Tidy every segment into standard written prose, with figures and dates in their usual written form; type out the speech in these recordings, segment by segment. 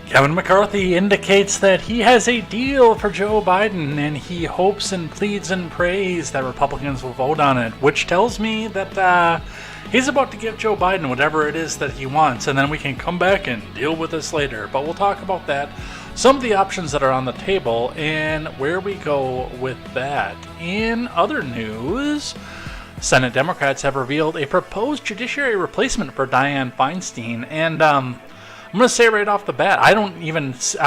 Kevin McCarthy indicates that he has a deal for Joe Biden, and he hopes and pleads and prays that Republicans will vote on it, which tells me that he's about to give Joe Biden whatever it is that he wants, and then we can come back and deal with this later. But we'll talk about that, some of the options that are on the table, and where we go with that. In other news, Senate Democrats have revealed a proposed judiciary replacement for Dianne Feinstein, and I'm going to say right off the bat, I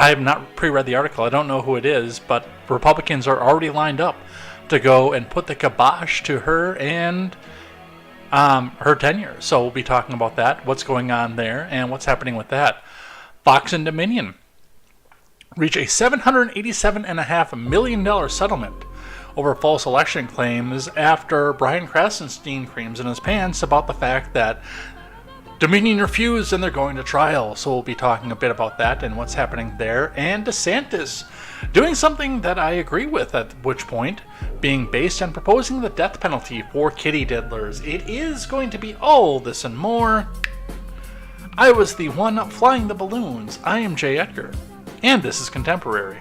have not pre-read the article, I don't know who it is, but Republicans are already lined up to go and put the kibosh to her and her tenure. So we'll be talking about that, what's going on there, and what's happening with that. Fox and Dominion reach a $787.5 million settlement over false election claims after Brian Krasenstein creams in his pants about the fact that Dominion refused and they're going to trial. So we'll be talking a bit about that and what's happening there. And DeSantis doing something that I agree with, at which point being based on proposing the death penalty for kitty diddlers. It is going to be all this and more. I was the one flying the balloons. I am Jay Edgar, and this is Contemporary.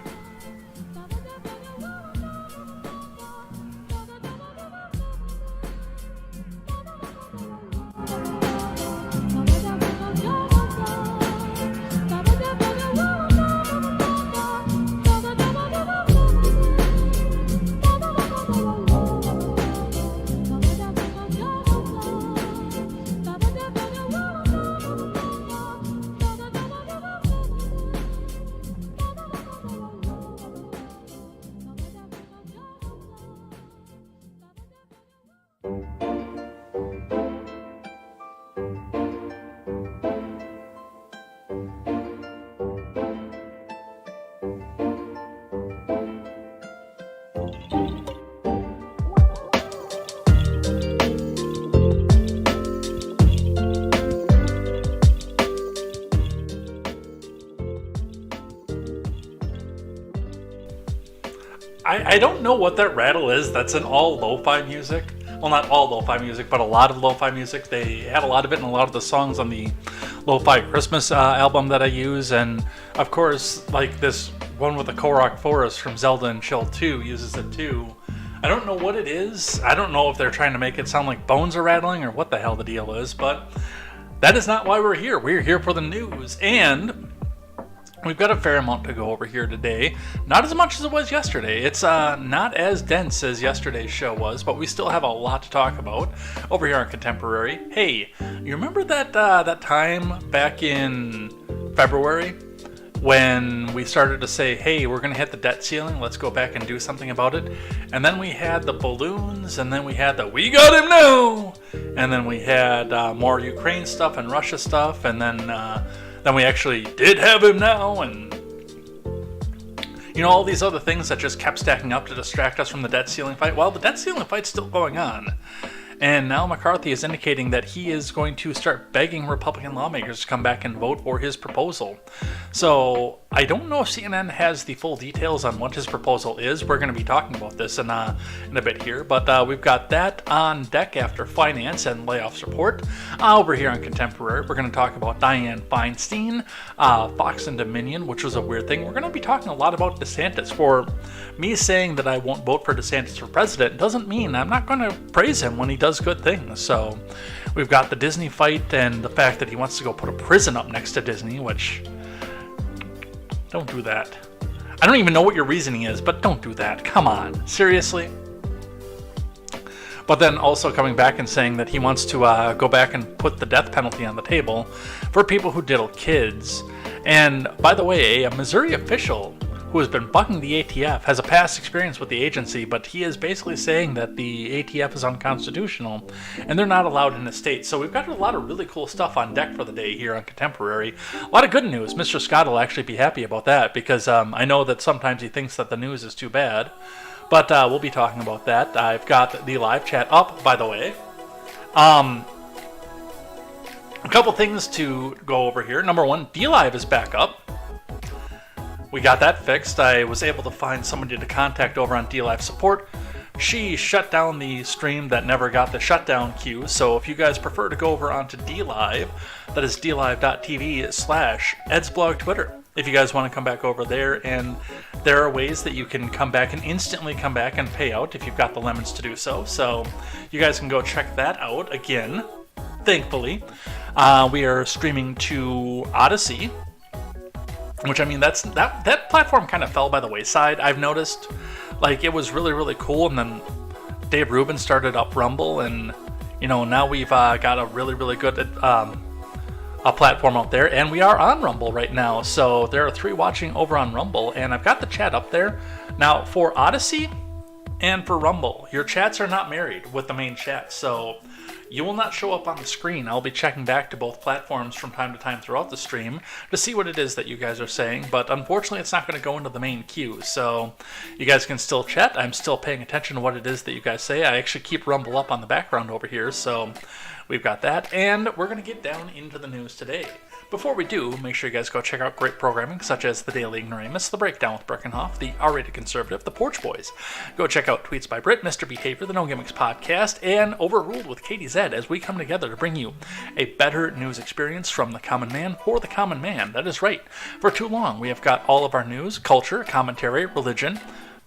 I don't know what that rattle is. That's in all lo-fi music. Well, not all lo-fi music, but a lot of lo-fi music. They had a lot of it in a lot of the songs on the Lo-Fi Christmas album that I use. And, of course, like this one with the Korok Forest from Zelda and Chill 2 uses it too. I don't know what it is. I don't know if they're trying to make it sound like bones are rattling or what the hell the deal is. But that is not why we're here. We're here for the news. And we've got a fair amount to go over here today. Not as much as it was yesterday. It's not as dense as yesterday's show was, but we still have a lot to talk about over here on Contemporary. Hey, you remember that time back in February when we started to say, hey, we're going to hit the debt ceiling, let's go back and do something about it? And then we had the balloons, and then we had the we got him now, and then we had more Ukraine stuff and Russia stuff, and then we actually did have him now, and all these other things that just kept stacking up to distract us from the debt ceiling fight. Well, the debt ceiling fight's still going on. And now McCarthy is indicating that he is going to start begging Republican lawmakers to come back and vote for his proposal. So I don't know if CNN has the full details on what his proposal is. We're going to be talking about this in a bit here. But we've got that on deck after finance and layoffs report. Over here on Contemporary, we're going to talk about Dianne Feinstein, Fox and Dominion, which was a weird thing. We're going to be talking a lot about DeSantis. For me saying that I won't vote for DeSantis for president doesn't mean I'm not going to praise him when he does good things. So we've got the Disney fight and the fact that he wants to go put a prison up next to Disney, which, don't do that. I don't even know what your reasoning is, but don't do that. Come on, seriously? But then also coming back and saying that he wants to go back and put the death penalty on the table for people who diddle kids. And by the way, a Missouri official who has been bucking the ATF, has a past experience with the agency, but he is basically saying that the ATF is unconstitutional and they're not allowed in the state. So we've got a lot of really cool stuff on deck for the day here on Contemporary. A lot of good news. Mr. Scott will actually be happy about that because I know that sometimes he thinks that the news is too bad. But we'll be talking about that. I've got the live chat up, by the way. A couple things to go over here. Number one, DLive is back up. We got that fixed. I was able to find somebody to contact over on DLive support. She shut down the stream that never got the shutdown queue, so if you guys prefer to go over onto DLive, that is dlive.tv/EdsBlog Twitter. if you guys want to come back over there. And there are ways that you can come back and instantly come back and pay out if you've got the lemons to do so. So you guys can go check that out again. Thankfully, we are streaming to Odyssey, which, I mean, that platform kind of fell by the wayside. I've noticed, like, it was really, really cool, and then Dave Rubin started up Rumble, and now we've got a really, really good a platform out there, and we are on Rumble right now. So there are 3 watching over on Rumble, and I've got the chat up there. Now, for Odyssey and for Rumble, your chats are not married with the main chat, so you will not show up on the screen. I'll be checking back to both platforms from time to time throughout the stream to see what it is that you guys are saying, but unfortunately it's not going to go into the main queue, so you guys can still chat. I'm still paying attention to what it is that you guys say. I actually keep Rumble up on the background over here, so we've got that, and we're going to get down into the news today. Before we do, make sure you guys go check out great programming such as The Daily Ignoramus, The Breakdown with Breckenhoff, The R-Rated Conservative, The Porch Boys. Go check out Tweets by Brit, Mr. Behavior, The No Gimmicks Podcast, and Overruled with KTZed as we come together to bring you a better news experience from the common man for the common man. That is right. For too long, we have got all of our news, culture, commentary, religion,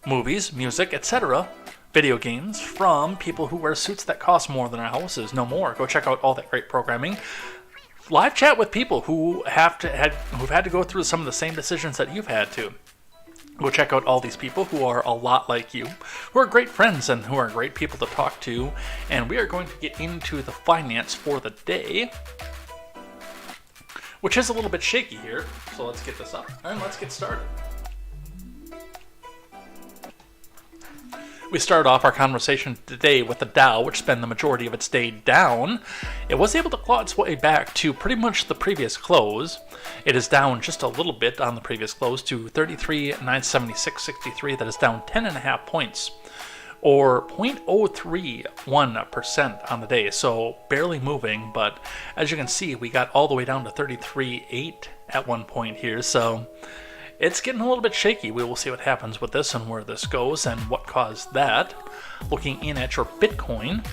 movies, music, etc., video games from people who wear suits that cost more than our houses. No more. Go check out all that great programming. Live chat with people who've had to go through some of the same decisions that you've had to. Go check out all these people who are a lot like you, who are great friends and who are great people to talk to. And we are going to get into the finance for the day, which is a little bit shaky here. So let's get this up and let's get started. We started off our conversation today with the Dow, which spent the majority of its day down. It was able to claw its way back to pretty much the previous close. It is down just a little bit on the previous close to 33,976.63. That is down 10.5 points, or 0.031% on the day. So barely moving, but as you can see, we got all the way down to 33.8 at one point here. So it's getting a little bit shaky. We will see what happens with this and where this goes and what caused that. Looking in at your Bitcoin,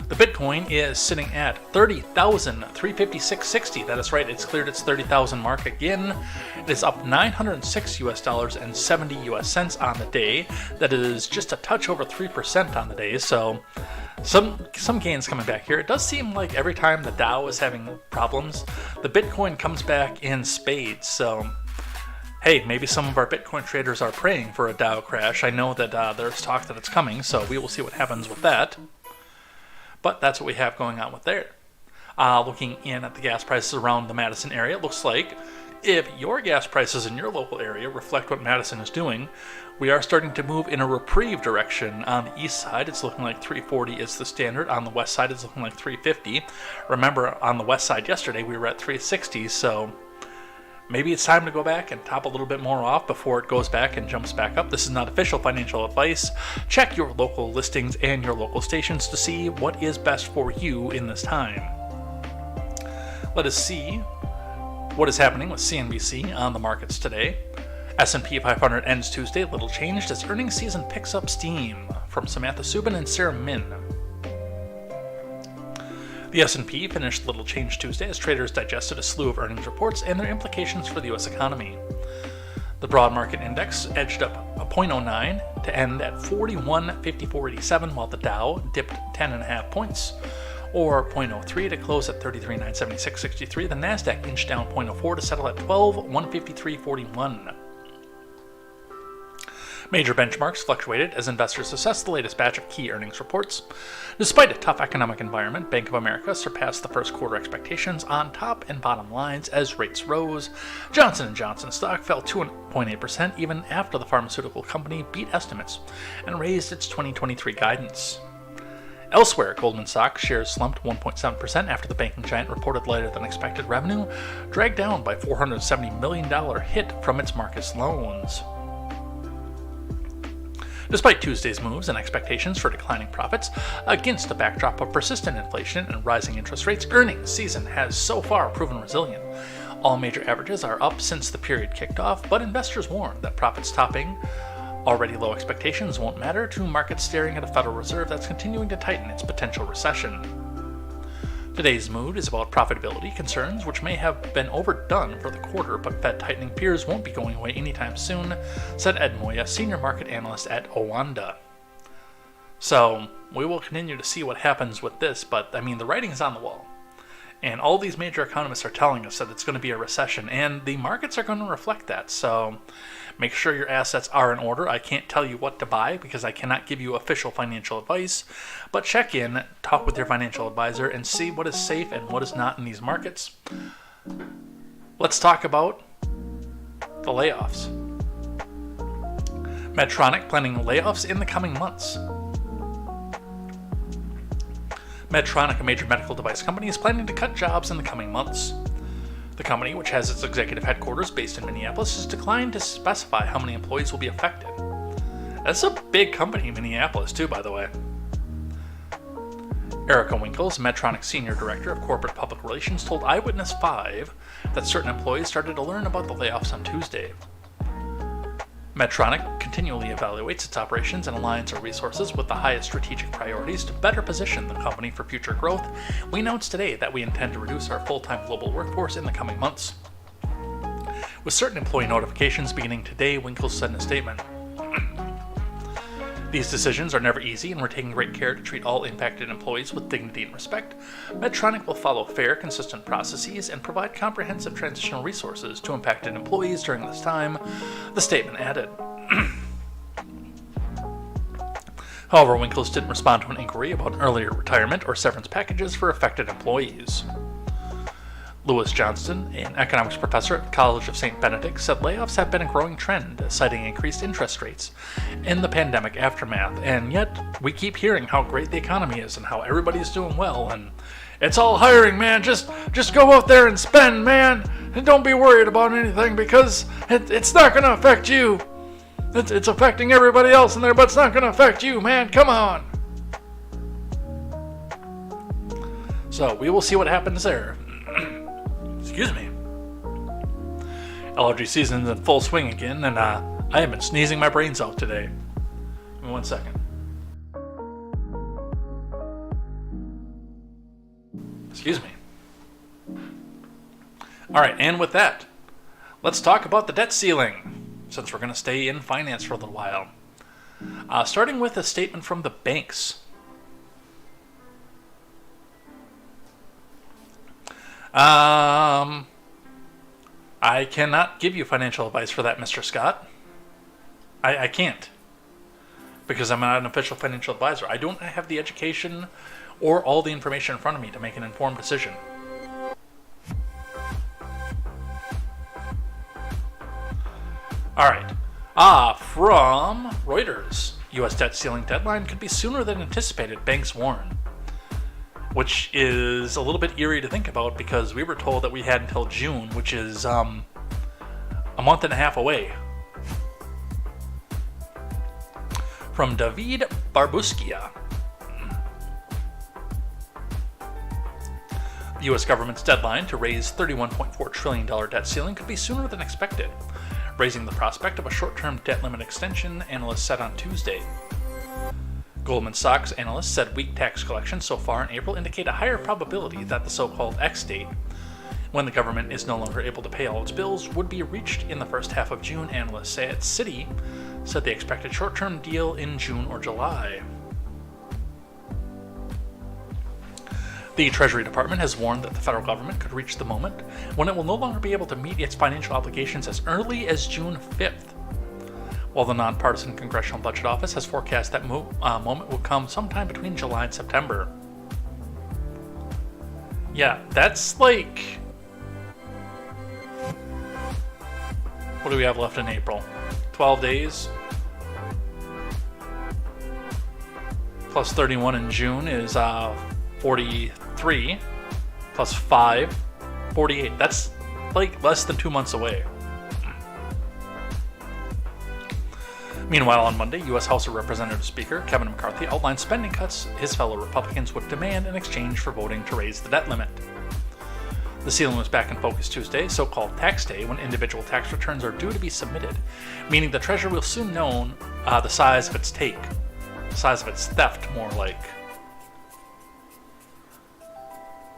the Bitcoin is sitting at 30,356.60. That is right, it's cleared its 30,000 mark again. It is up $906 and 70 US cents on the day. That is just a touch over 3% on the day. So some gains coming back here. It does seem like every time the Dow is having problems, the Bitcoin comes back in spades. So hey, maybe some of our Bitcoin traders are praying for a Dow crash. I know that there's talk that it's coming, so we will see what happens with that. But that's what we have going on with there. Looking in at the gas prices around the Madison area, it looks like if your gas prices in your local area reflect what Madison is doing, we are starting to move in a reprieve direction. On the east side, it's looking like 340 is the standard. On the west side, it's looking like 350. Remember, on the west side yesterday, we were at 360, so maybe it's time to go back and top a little bit more off before it goes back and jumps back up. This is not official financial advice. Check your local listings and your local stations to see what is best for you in this time. Let us see what is happening with CNBC on the markets today. S&P 500 ends Tuesday little changed as earnings season picks up steam. From Samantha Subin and Sarah Min. The S&P finished little change Tuesday as traders digested a slew of earnings reports and their implications for the U.S. economy. The broad market index edged up a 0.09 to end at 41,5487, while the Dow dipped 10.5 points, or 0.03 to close at 33,976.63. The Nasdaq inched down 0.04 to settle at 12,153.41. Major benchmarks fluctuated as investors assessed the latest batch of key earnings reports. Despite a tough economic environment, Bank of America surpassed the first quarter expectations on top and bottom lines as rates rose. Johnson & Johnson stock fell 2.8% even after the pharmaceutical company beat estimates and raised its 2023 guidance. Elsewhere, Goldman Sachs shares slumped 1.7% after the banking giant reported lighter than expected revenue, dragged down by $470 million hit from its Marcus loans. Despite Tuesday's moves and expectations for declining profits, against a backdrop of persistent inflation and rising interest rates, earnings season has so far proven resilient. All major averages are up since the period kicked off, but investors warn that profits topping already low expectations won't matter to markets staring at a Federal Reserve that's continuing to tighten its potential recession. Today's mood is about profitability concerns, which may have been overdone for the quarter, but Fed tightening fears won't be going away anytime soon, said Ed Moya, senior market analyst at Owanda. So, we will continue to see what happens with this, but I mean, the writing's on the wall. And all these major economists are telling us that it's going to be a recession, and the markets are going to reflect that. So make sure your assets are in order. I can't tell you what to buy because I cannot give you official financial advice, but check in, talk with your financial advisor, and see what is safe and what is not in these markets. Let's talk about the layoffs. Medtronic planning layoffs in the coming months. Medtronic, a major medical device company, is planning to cut jobs in the coming months. The company, which has its executive headquarters based in Minneapolis, has declined to specify how many employees will be affected. That's a big company, Minneapolis, too, by the way. Erica Winkles, Medtronic's senior director of corporate public relations, told Eyewitness 5 that certain employees started to learn about the layoffs on Tuesday. Medtronic continually evaluates its operations and aligns our resources with the highest strategic priorities to better position the company for future growth. We announced today that we intend to reduce our full-time global workforce in the coming months. With certain employee notifications beginning today, Winkles said in a statement, "These decisions are never easy, and we're taking great care to treat all impacted employees with dignity and respect. Medtronic will follow fair, consistent processes and provide comprehensive transitional resources to impacted employees during this time," the statement added. However, Winkles didn't respond to an inquiry about an earlier retirement or severance packages for affected employees. Lewis Johnston, an economics professor at the College of St. Benedict, said layoffs have been a growing trend, citing increased interest rates in the pandemic aftermath, and yet we keep hearing how great the economy is and how everybody's doing well, and it's all hiring, man. Just go out there and spend, man, and don't be worried about anything because it's not going to affect you. It's affecting everybody else in there, but it's not going to affect you, man. Come on. So we will see what happens there. Excuse me. Allergy season's in full swing again, and I have been sneezing my brains out today. Give me 1 second. Excuse me. Alright, and with that, let's talk about the debt ceiling, since we're going to stay in finance for a little while. Starting with a statement from the banks. I cannot give you financial advice for that, Mr. Scott. I can't. Because I'm not an official financial advisor. I don't have the education or all the information in front of me to make an informed decision. Alright. From Reuters. U.S. debt ceiling deadline could be sooner than anticipated, banks warn. Which is a little bit eerie to think about because we were told that we had until June, which is a month and a half away. From David Barbuskia. The U.S. government's deadline to raise $31.4 trillion debt ceiling could be sooner than expected, raising the prospect of a short-term debt limit extension, analysts said on Tuesday. Goldman Sachs analysts said weak tax collections so far in April indicate a higher probability that the so-called X date, when the government is no longer able to pay all its bills, would be reached in the first half of June, analysts say at Citi said they expected short-term deal in June or July. The Treasury Department has warned that the federal government could reach the moment when it will no longer be able to meet its financial obligations as early as June 5th. While the nonpartisan Congressional Budget Office has forecast that moment will come sometime between July and September. Yeah, that's like... What do we have left in April? 12 days? Plus 31 in June is 43. Plus 5, 48. That's like less than 2 months away. Meanwhile, on Monday, U.S. House of Representatives Speaker Kevin McCarthy outlined spending cuts his fellow Republicans would demand in exchange for voting to raise the debt limit. The ceiling was back in focus Tuesday, so-called tax day, when individual tax returns are due to be submitted, meaning the Treasury will soon know the size of its take. The size of its theft, more like.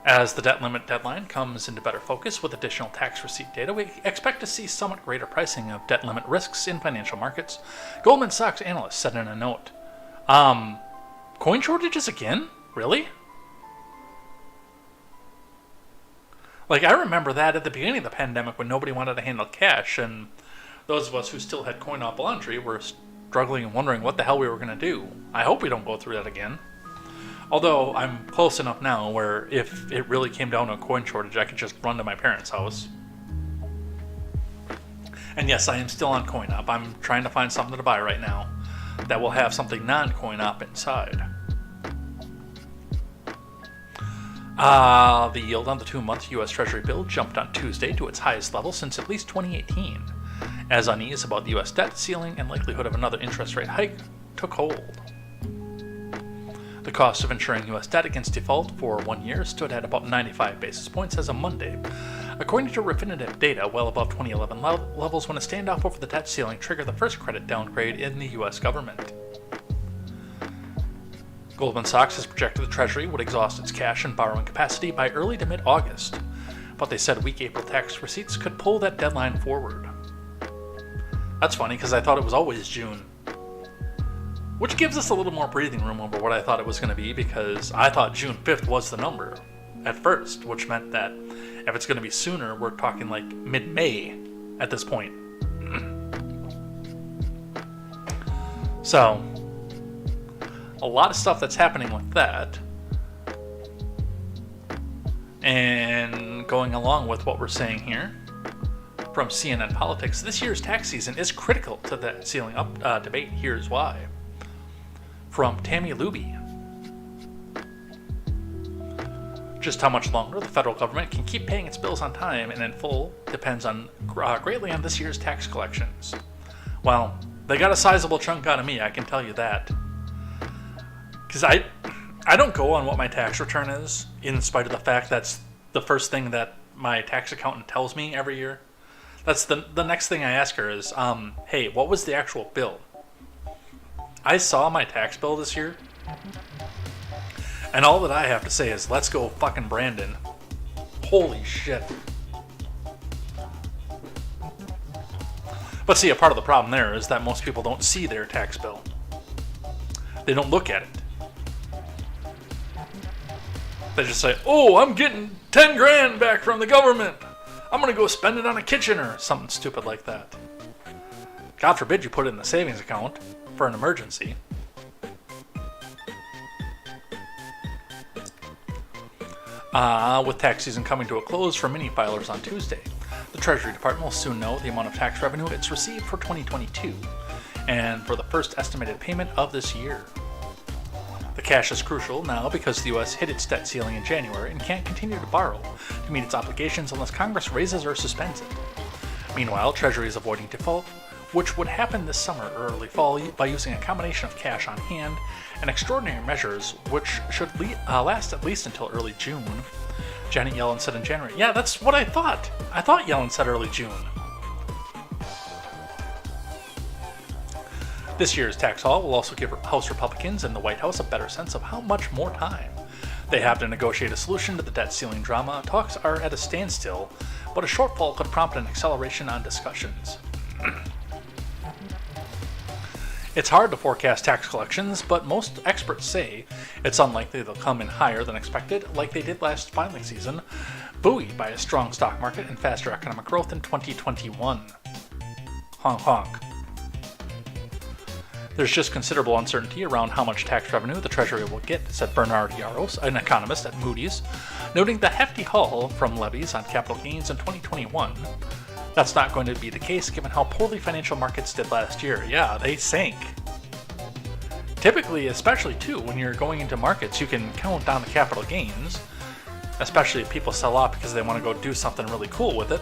As the debt limit deadline comes into better focus with additional tax receipt data, we expect to see somewhat greater pricing of debt limit risks in financial markets, Goldman Sachs analysts said in a note. Coin shortages again? Really? Like, I remember that at the beginning of the pandemic when nobody wanted to handle cash, and those of us who still had coin op laundry were struggling and wondering what the hell we were going to do. I hope we don't go through that again. Although I'm close enough now where if it really came down to a coin shortage, I could just run to my parents' house. And yes, I am still on coin op. I'm trying to find something to buy right now that will have something non-coin op inside. The yield on the 2-month U.S. Treasury bill jumped on Tuesday to its highest level since at least 2018, as unease about the U.S. debt ceiling and likelihood of another interest rate hike took hold. The cost of insuring U.S. debt against default for 1 year stood at about 95 basis points as of Monday, according to Refinitiv data well above 2011 levels when a standoff over the debt ceiling triggered the first credit downgrade in the U.S. government. Goldman Sachs has projected the Treasury would exhaust its cash and borrowing capacity by early to mid-August, but they said weak April tax receipts could pull that deadline forward. That's funny because I thought it was always June. Which gives us a little more breathing room over what I thought it was going to be, because I thought June 5th was the number at first, which meant that if it's going to be sooner, we're talking like mid-May at this point. So, a lot of stuff that's happening with that. And going along with what we're saying here from CNN Politics, this year's tax season is critical to the ceiling up debate. Here's why. From Tammy Luby. Just how much longer the federal government can keep paying its bills on time and in full depends on greatly on this year's tax collections. Well, they got a sizable chunk out of me, I can tell you that. Because I don't go on what my tax return is, in spite of the fact that's the first thing that my tax accountant tells me every year. That's the next thing I ask her is, hey, what was the actual bill? I saw my tax bill this year, and all that I have to say is, let's go fucking Brandon. Holy shit. But see, a part of the problem there is that most people don't see their tax bill. They don't look at it. They just say, oh, I'm getting 10 grand back from the government. I'm going to go spend it on a kitchen or something stupid like that. God forbid you put it in a savings account for an emergency. With tax season coming to a close for many filers on Tuesday, the Treasury Department will soon know the amount of tax revenue it's received for 2022 and for the first estimated payment of this year. The cash is crucial now because the U.S. hit its debt ceiling in January and can't continue to borrow to meet its obligations unless Congress raises or suspends it. Meanwhile, Treasury is avoiding default, which would happen this summer or early fall by using a combination of cash on hand and extraordinary measures which should last at least until early June. Janet Yellen said in January. Yeah, that's what I thought. I thought Yellen said early June. This year's tax haul will also give House Republicans and the White House a better sense of how much more time they have to negotiate a solution to the debt ceiling drama. Talks are at a standstill, but a shortfall could prompt an acceleration on discussions. It's hard to forecast tax collections, but most experts say it's unlikely they'll come in higher than expected, like they did last filing season, buoyed by a strong stock market and faster economic growth in 2021. Honk honk. There's just considerable uncertainty around how much tax revenue the Treasury will get, said Bernard Yaros, an economist at Moody's, noting the hefty haul from levies on capital gains in 2021. That's not going to be the case given how poorly financial markets did last year. Yeah, they sank. Typically, especially too, when you're going into markets, you can count down the capital gains, especially if people sell off because they want to go do something really cool with it.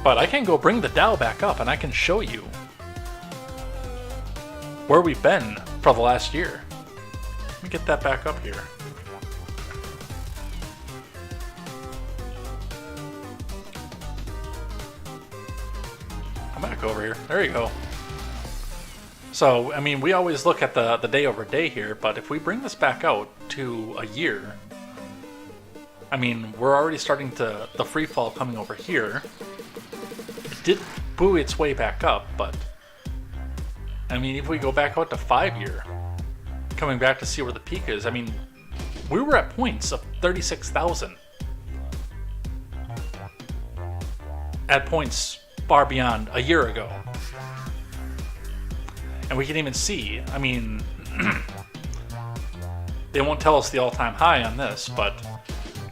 But I can go bring the Dow back up and I can show you where we've been for the last year. Let me get that back up here. Come back over here. There you go. So, I mean, we always look at the day over day here, but if we bring this back out to a year, I mean, we're already starting to the free fall coming over here. It did buoy its way back up, but I mean, if we go back out to 5-year, coming back to see where the peak is, I mean, we were at points of 36,000. At points far beyond a year ago. And we can even see, I mean, they won't tell us the all-time high on this, but,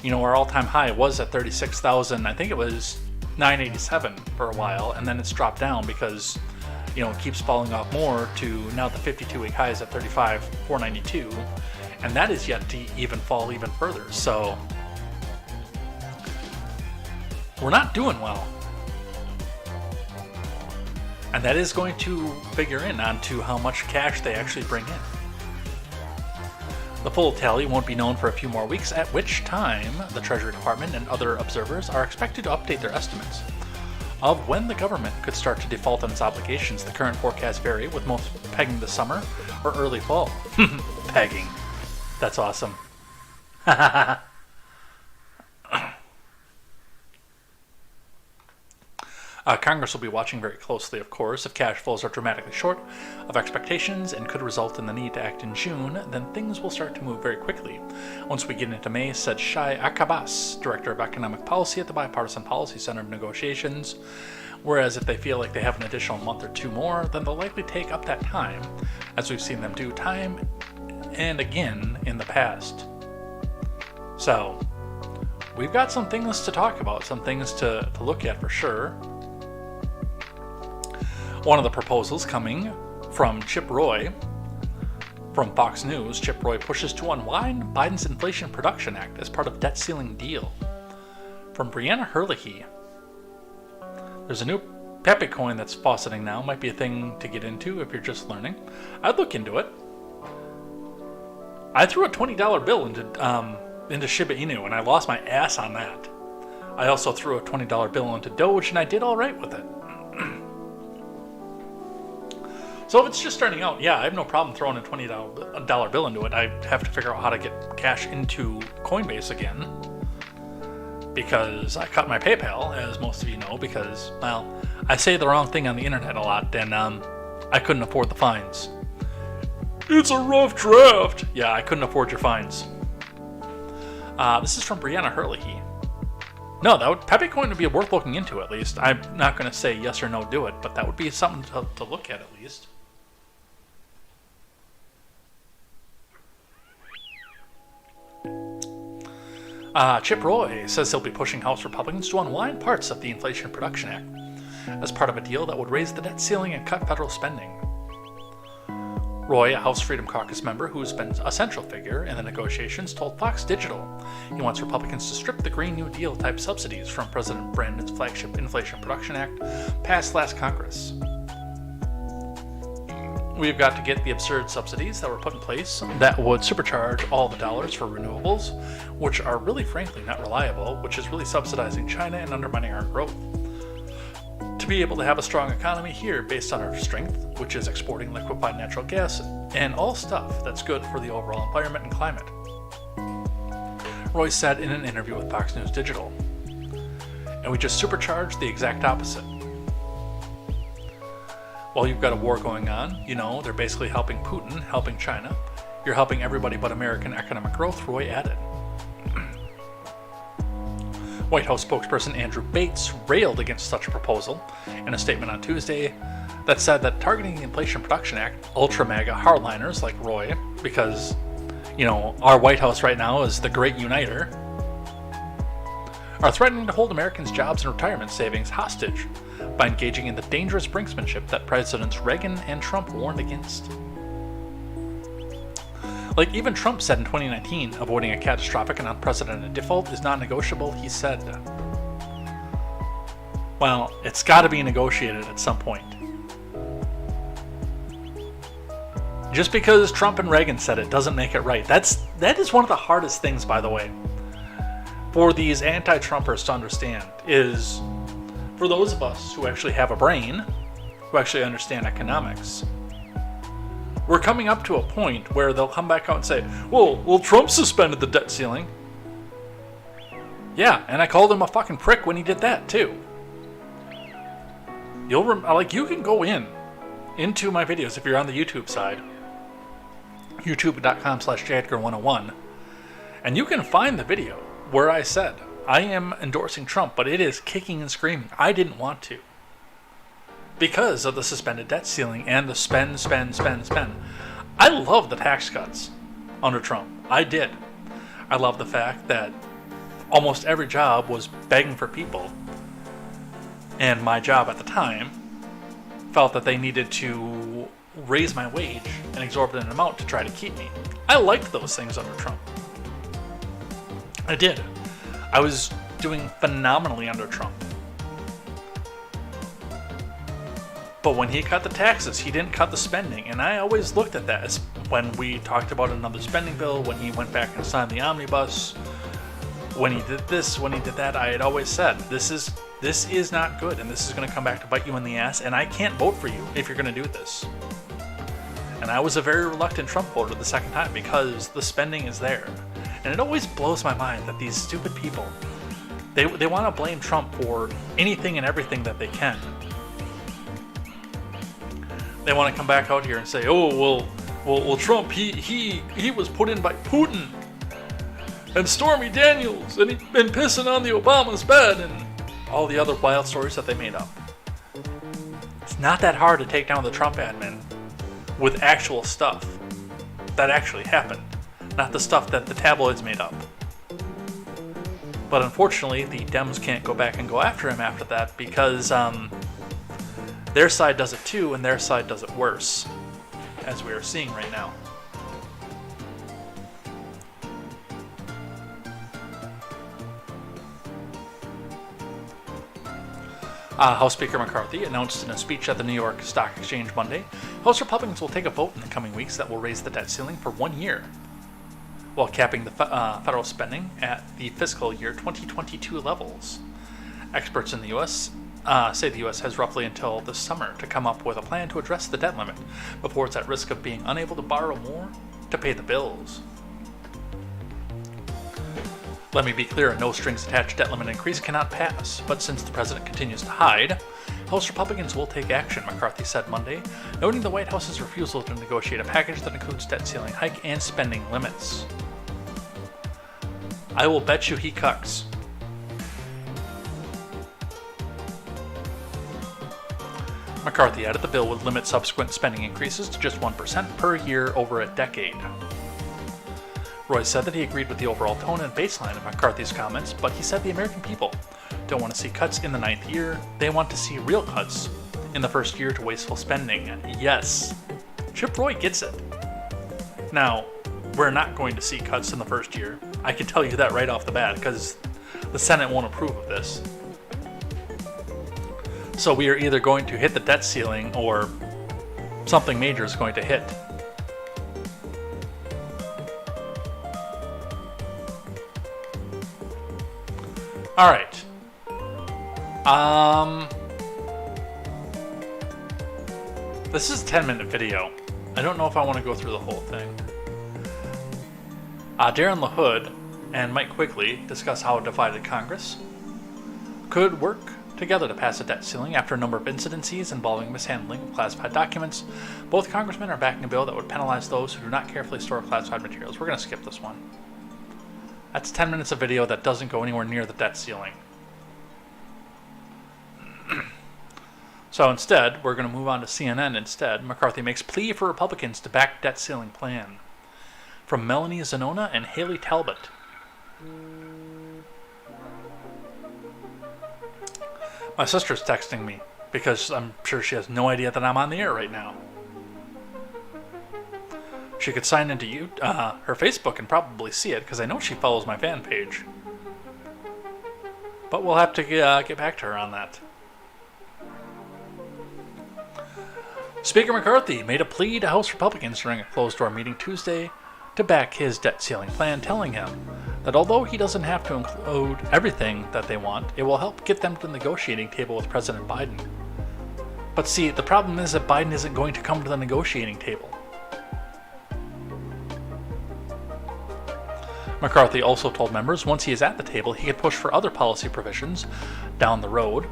you know, our all-time high was at 36,000. I think it was 987 for a while, and then it's dropped down because, you know, it keeps falling off more to now the 52-week high is at 35,492, and that is yet to even fall even further. So we're not doing well. And that is going to figure in onto how much cash they actually bring in. The full tally won't be known for a few more weeks, at which time the Treasury Department and other observers are expected to update their estimates of when the government could start to default on its obligations. The current forecasts vary, with most pegging the summer or early fall. Pegging. That's awesome. Congress will be watching very closely, of course. If cash flows are dramatically short of expectations and could result in the need to act in June, then things will start to move very quickly. Once we get into May, said Shai Akabas, Director of Economic Policy at the Bipartisan Policy Center of Negotiations. Whereas if they feel like they have an additional month or two more, then they'll likely take up that time, as we've seen them do time and again in the past. So, we've got some things to talk about, some things to look at for sure. One of the proposals coming from Chip Roy from Fox News. Chip Roy pushes to unwind Biden's Inflation Production Act as part of debt ceiling deal. From Brianna Herlihy. There's a new Pepe coin that's fauceting now. Might be a thing to get into if you're just learning. I'd look into it. I threw a $20 bill into Shiba Inu and I lost my ass on that. I also threw a $20 bill into Doge and I did all right with it. So if it's just starting out, yeah, I have no problem throwing a $20 bill into it. I have to figure out how to get cash into Coinbase again, because I cut my PayPal, as most of you know, because, well, I say the wrong thing on the internet a lot, and I couldn't afford the fines. It's a rough draft. Yeah, I couldn't afford your fines. This is from Brianna Herlihy. No, Pepe coin would be worth looking into at least. I'm not going to say yes or no, do it, but that would be something to look at least. Chip Roy says he'll be pushing House Republicans to unwind parts of the Inflation Production Act as part of a deal that would raise the debt ceiling and cut federal spending. Roy, a House Freedom Caucus member who's been a central figure in the negotiations, told Fox Digital he wants Republicans to strip the Green New Deal type subsidies from President Brandon's flagship Inflation Production Act passed last Congress. We've got to get the absurd subsidies that were put in place that would supercharge all the dollars for renewables, which are really frankly not reliable, which is really subsidizing China and undermining our growth. To be able to have a strong economy here based on our strength, which is exporting liquefied natural gas and all stuff that's good for the overall environment and climate. Roy said in an interview with Fox News Digital. And we just supercharged the exact opposite. While you've got a war going on, you know, they're basically helping Putin, helping China. You're helping everybody but American economic growth, Roy added. White House spokesperson Andrew Bates railed against such a proposal in a statement on Tuesday that said that targeting the Inflation Production Act ultra-mega hardliners like Roy, because, you know, our White House right now is the great uniter, are threatening to hold Americans' jobs and retirement savings hostage by engaging in the dangerous brinksmanship that Presidents Reagan and Trump warned against. Like even Trump said in 2019, avoiding a catastrophic and unprecedented default is non-negotiable, he said. Well, it's got to be negotiated at some point. Just because Trump and Reagan said it doesn't make it right. That is one of the hardest things, by the way, for these anti-Trumpers to understand, is for those of us who actually have a brain, who actually understand economics, we're coming up to a point where they'll come back out and say, well, Trump suspended the debt ceiling. Yeah, and I called him a fucking prick when he did that, too. You can go into my videos if you're on the YouTube side, youtube.com/jadgar101, and you can find the video where I said, I am endorsing Trump, but it is kicking and screaming. I didn't want to. Because of the suspended debt ceiling and the spend. I love the tax cuts under Trump. I did. I love the fact that almost every job was begging for people. And my job at the time felt that they needed to raise my wage an exorbitant amount to try to keep me. I liked those things under Trump. I did. I was doing phenomenally under Trump. But when he cut the taxes, he didn't cut the spending. And I always looked at that as when we talked about another spending bill, when he went back and signed the omnibus, when he did this, when he did that, I had always said, this is not good, and this is going to come back to bite you in the ass, and I can't vote for you if you're going to do this. And I was a very reluctant Trump voter the second time because the spending is there. And it always blows my mind that these stupid people, they want to blame Trump for anything and everything that they can. They want to come back out here and say, oh, well, Trump, he was put in by Putin and Stormy Daniels, and he'd been pissing on the Obama's bed, and all the other wild stories that they made up. It's not that hard to take down the Trump admin with actual stuff that actually happened, not the stuff that the tabloids made up. But unfortunately, the Dems can't go back and go after him after that because their side does it too, and their side does it worse, as we are seeing right now. House Speaker McCarthy announced in a speech at the New York Stock Exchange Monday, House Republicans will take a vote in the coming weeks that will raise the debt ceiling for 1 year, while capping the federal spending at the fiscal year 2022 levels. Experts in the U.S. Say the U.S. has roughly until this summer to come up with a plan to address the debt limit before it's at risk of being unable to borrow more to pay the bills. Let me be clear, a no-strings-attached debt limit increase cannot pass, but since the president continues to hide, House Republicans will take action, McCarthy said Monday, noting the White House's refusal to negotiate a package that includes debt ceiling hike and spending limits. I will bet you he cucks. McCarthy added the bill would limit subsequent spending increases to just 1% per year over a decade. Roy said that he agreed with the overall tone and baseline of McCarthy's comments, but he said the American people don't want to see cuts in the 9th year, they want to see real cuts in the first year to wasteful spending. Yes, Chip Roy gets it. Now, we're not going to see cuts in the first year. I can tell you that right off the bat, because the Senate won't approve of this. So we are either going to hit the debt ceiling or something major is going to hit. All right. This is a 10-minute video. I don't know if I want to go through the whole thing. Darren LaHood and Mike Quigley discuss how a divided Congress could work together to pass a debt ceiling after a number of incidences involving mishandling of classified documents. Both congressmen are backing a bill that would penalize those who do not carefully store classified materials. We're going to skip this one. That's 10 minutes of video that doesn't go anywhere near the debt ceiling. So instead, we're going to move on to CNN instead. McCarthy makes plea for Republicans to back debt ceiling plan. From Melanie Zanona and Haley Talbot. My sister's texting me because I'm sure she has no idea that I'm on the air right now. She could sign into her Facebook and probably see it because I know she follows my fan page. But we'll have to get back to her on that. Speaker McCarthy made a plea to House Republicans during a closed-door meeting Tuesday to back his debt ceiling plan, telling him that although he doesn't have to include everything that they want, it will help get them to the negotiating table with President Biden. But see, the problem is that Biden isn't going to come to the negotiating table. McCarthy also told members once he is at the table, he could push for other policy provisions down the road,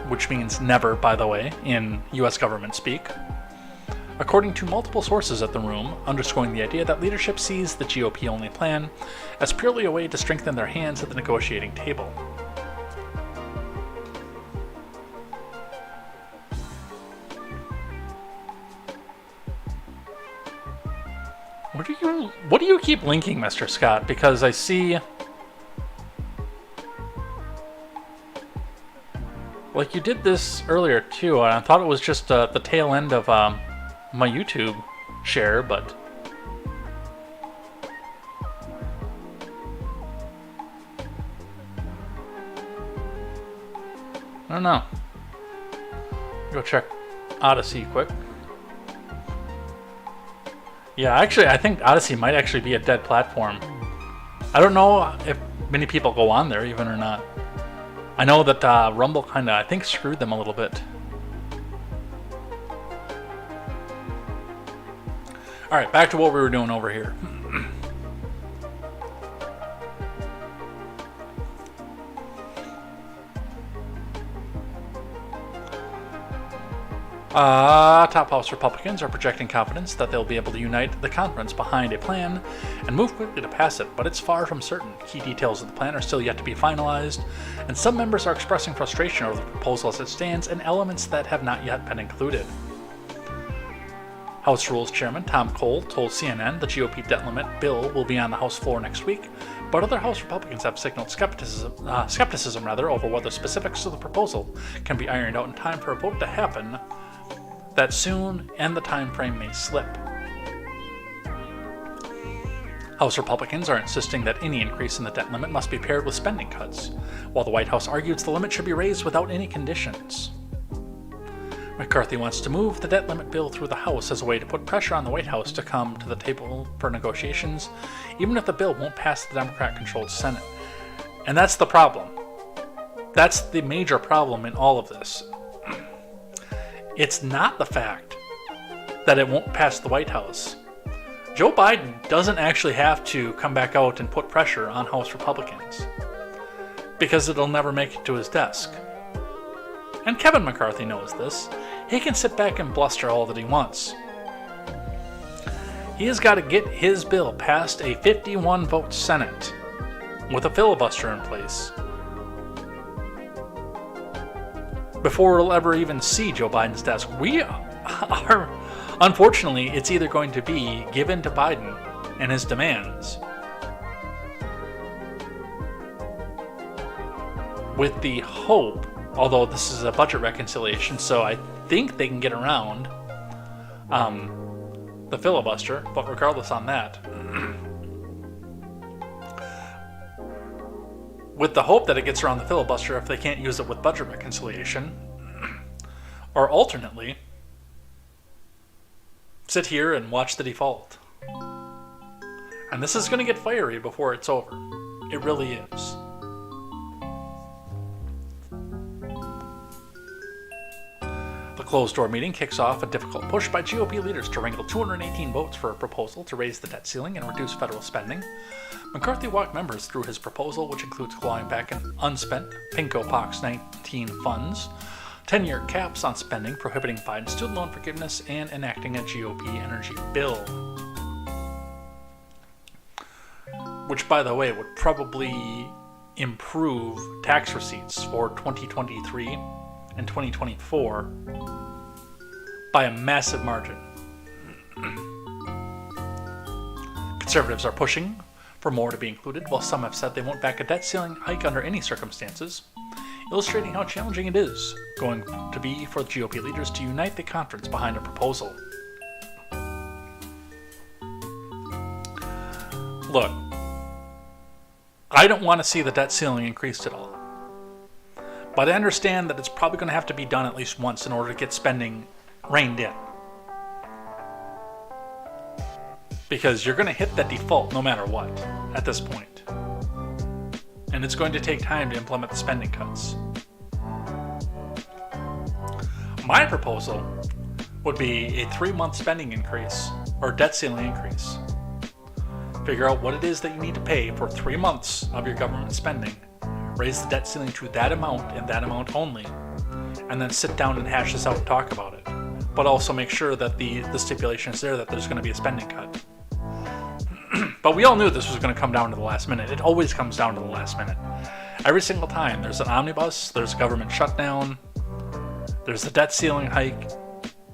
which means never, by the way, in U.S. government speak. According to multiple sources at the room, underscoring the idea that leadership sees the GOP-only plan as purely a way to strengthen their hands at the negotiating table. What do you keep linking, Mr. Scott? Because I see, like, you did this earlier too, and I thought it was just the tail end of my YouTube share, but I don't know. Go check Odyssey quick. Yeah, actually, I think Odyssey might actually be a dead platform. I don't know if many people go on there even or not. I know that Rumble kind of, I think, screwed them a little bit. Alright, back to what we were doing over here. Top House Republicans are projecting confidence that they'll be able to unite the conference behind a plan and move quickly to pass it, but it's far from certain. Key details of the plan are still yet to be finalized, and some members are expressing frustration over the proposal as it stands and elements that have not yet been included. House Rules Chairman Tom Cole told CNN the GOP debt limit bill will be on the House floor next week, but other House Republicans have signaled skepticism over whether specifics of the proposal can be ironed out in time for a vote to happen that soon, and the time frame may slip. House Republicans are insisting that any increase in the debt limit must be paired with spending cuts, while the White House argues the limit should be raised without any conditions. McCarthy wants to move the debt limit bill through the House as a way to put pressure on the White House to come to the table for negotiations, even if the bill won't pass the Democrat-controlled Senate. And that's the problem. That's the major problem in all of this. It's not the fact that it won't pass the White House. Joe Biden doesn't actually have to come back out and put pressure on House Republicans, because it'll never make it to his desk. And Kevin McCarthy knows this. He can sit back and bluster all that he wants. He has got to get his bill past a 51-vote Senate with a filibuster in place before we'll ever even see Joe Biden's desk. We are, unfortunately, it's either going to be given to Biden and his demands, with the hope, although this is a budget reconciliation, so I think they can get around the filibuster, but regardless on that, with the hope that it gets around the filibuster if they can't use it with budget reconciliation, or alternately, sit here and watch the default. And this is going to get fiery before it's over. It really is. The closed-door meeting kicks off a difficult push by GOP leaders to wrangle 218 votes for a proposal to raise the debt ceiling and reduce federal spending. McCarthy walked members through his proposal, which includes clawing back an unspent Pinko Pox 19 funds, 10-year caps on spending, prohibiting Biden's student loan forgiveness, and enacting a GOP energy bill. Which, by the way, would probably improve tax receipts for 2023 and 2024 by a massive margin. Conservatives are pushing for more to be included, while some have said they won't back a debt ceiling hike under any circumstances, illustrating how challenging it is going to be for the GOP leaders to unite the conference behind a proposal. Look, I don't want to see the debt ceiling increased at all, but I understand that it's probably going to have to be done at least once in order to get spending reined in. Because you're going to hit that default no matter what at this point. And it's going to take time to implement the spending cuts. My proposal would be a 3-month spending increase, or debt ceiling increase. Figure out what it is that you need to pay for 3 months of your government spending. Raise the debt ceiling to that amount and that amount only. And then sit down and hash this out and talk about it. But also make sure that the stipulation is there that there's going to be a spending cut. But we all knew this was going to come down to the last minute. It always comes down to the last minute. Every single time there's an omnibus, there's a government shutdown, there's a debt ceiling hike,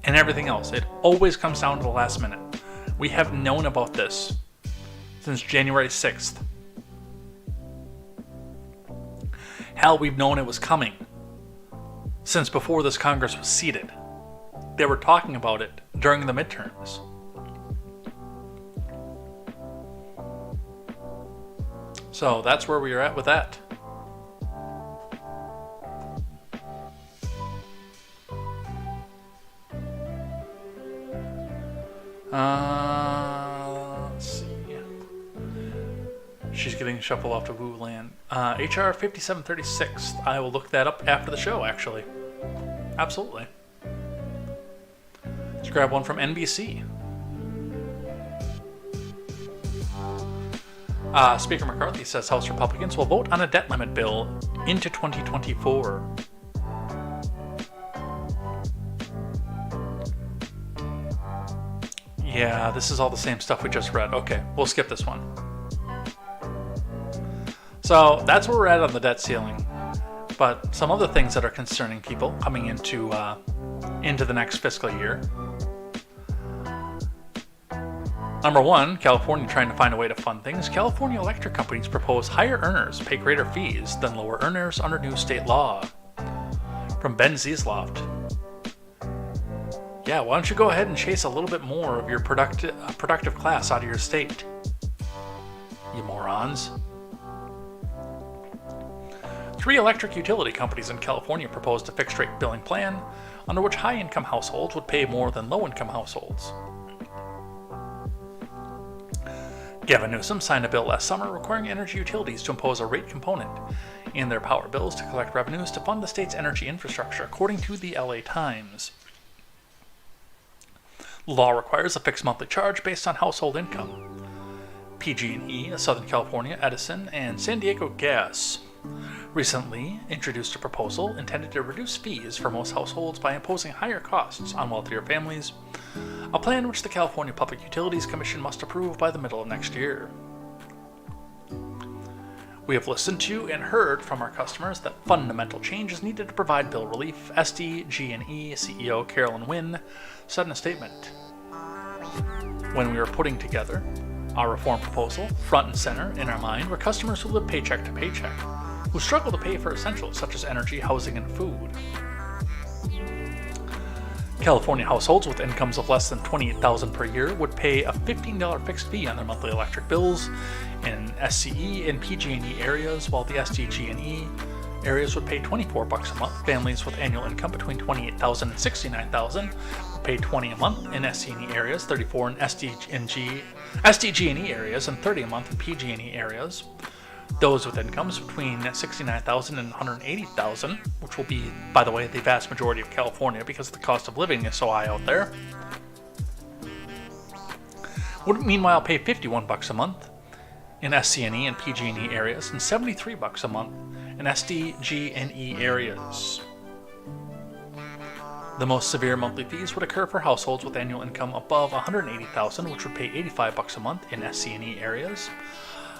and everything else. It always comes down to the last minute. We have known about this since January 6th. Hell, we've known it was coming since before this Congress was seated. They were talking about it during the midterms. So that's where we are at with that. Let's see. She's getting shuffled off to Woo Land. HR 5736. I will look that up after the show, actually. Absolutely. Let's grab one from NBC. Speaker McCarthy says House Republicans will vote on a debt limit bill into 2024. Yeah, this is all the same stuff we just read. Okay, we'll skip this one. So that's where we're at on the debt ceiling. But some other things that are concerning people coming into the next fiscal year. Number one, California trying to find a way to fund things. California electric companies propose higher earners pay greater fees than lower earners under new state law. From Ben Ziesloft. Yeah, why don't you go ahead and chase a little bit more of your productive class out of your state, you morons. 3 electric utility companies in California proposed a fixed-rate billing plan under which high-income households would pay more than low-income households. Gavin Newsom signed a bill last summer requiring energy utilities to impose a rate component in their power bills to collect revenues to fund the state's energy infrastructure, according to the LA Times. The law requires a fixed monthly charge based on household income. PG&E, Southern California, Edison, and San Diego Gas recently introduced a proposal intended to reduce fees for most households by imposing higher costs on wealthier families, a plan which the California Public Utilities Commission must approve by the middle of next year. We have listened to and heard from our customers that fundamental change is needed to provide bill relief, SDG&E CEO Carolyn Wynn said in a statement. When we were putting together our reform proposal, front and center in our mind were customers who live paycheck to paycheck, who struggle to pay for essentials such as energy, housing, and food. California households with incomes of less than $28,000 per year would pay a $15 fixed fee on their monthly electric bills in SCE and PG&E areas, while the SDG&E areas would pay $24 a month. Families with annual income between $28,000 and $69,000 would pay $20 a month in SC&E areas, $34 in SDG&E areas, and $30 a month in PG&E areas. Those with incomes between $69,000 and $180,000, which will be, by the way, the vast majority of California because the cost of living is so high out there, would meanwhile pay $51 a month in SC&E and PG&E areas and $73 a month in SDG&E areas. The most severe monthly fees would occur for households with annual income above $180,000, which would pay $85 a month in SC&E areas,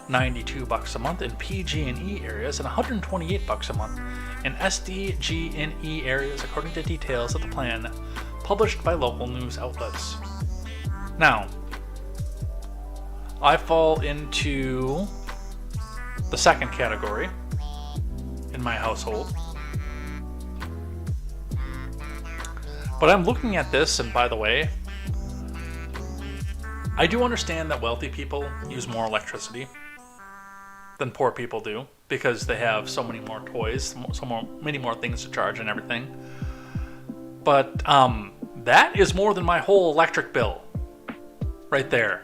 $92 a month in PG&E areas, and $128 a month in SDG&E areas, according to details of the plan published by local news outlets. Now, I fall into the second category in my household. But I'm looking at this, and by the way, I do understand that wealthy people use more electricity than poor people do because they have so many more toys, many more things to charge and everything. But that is more than my whole electric bill right there.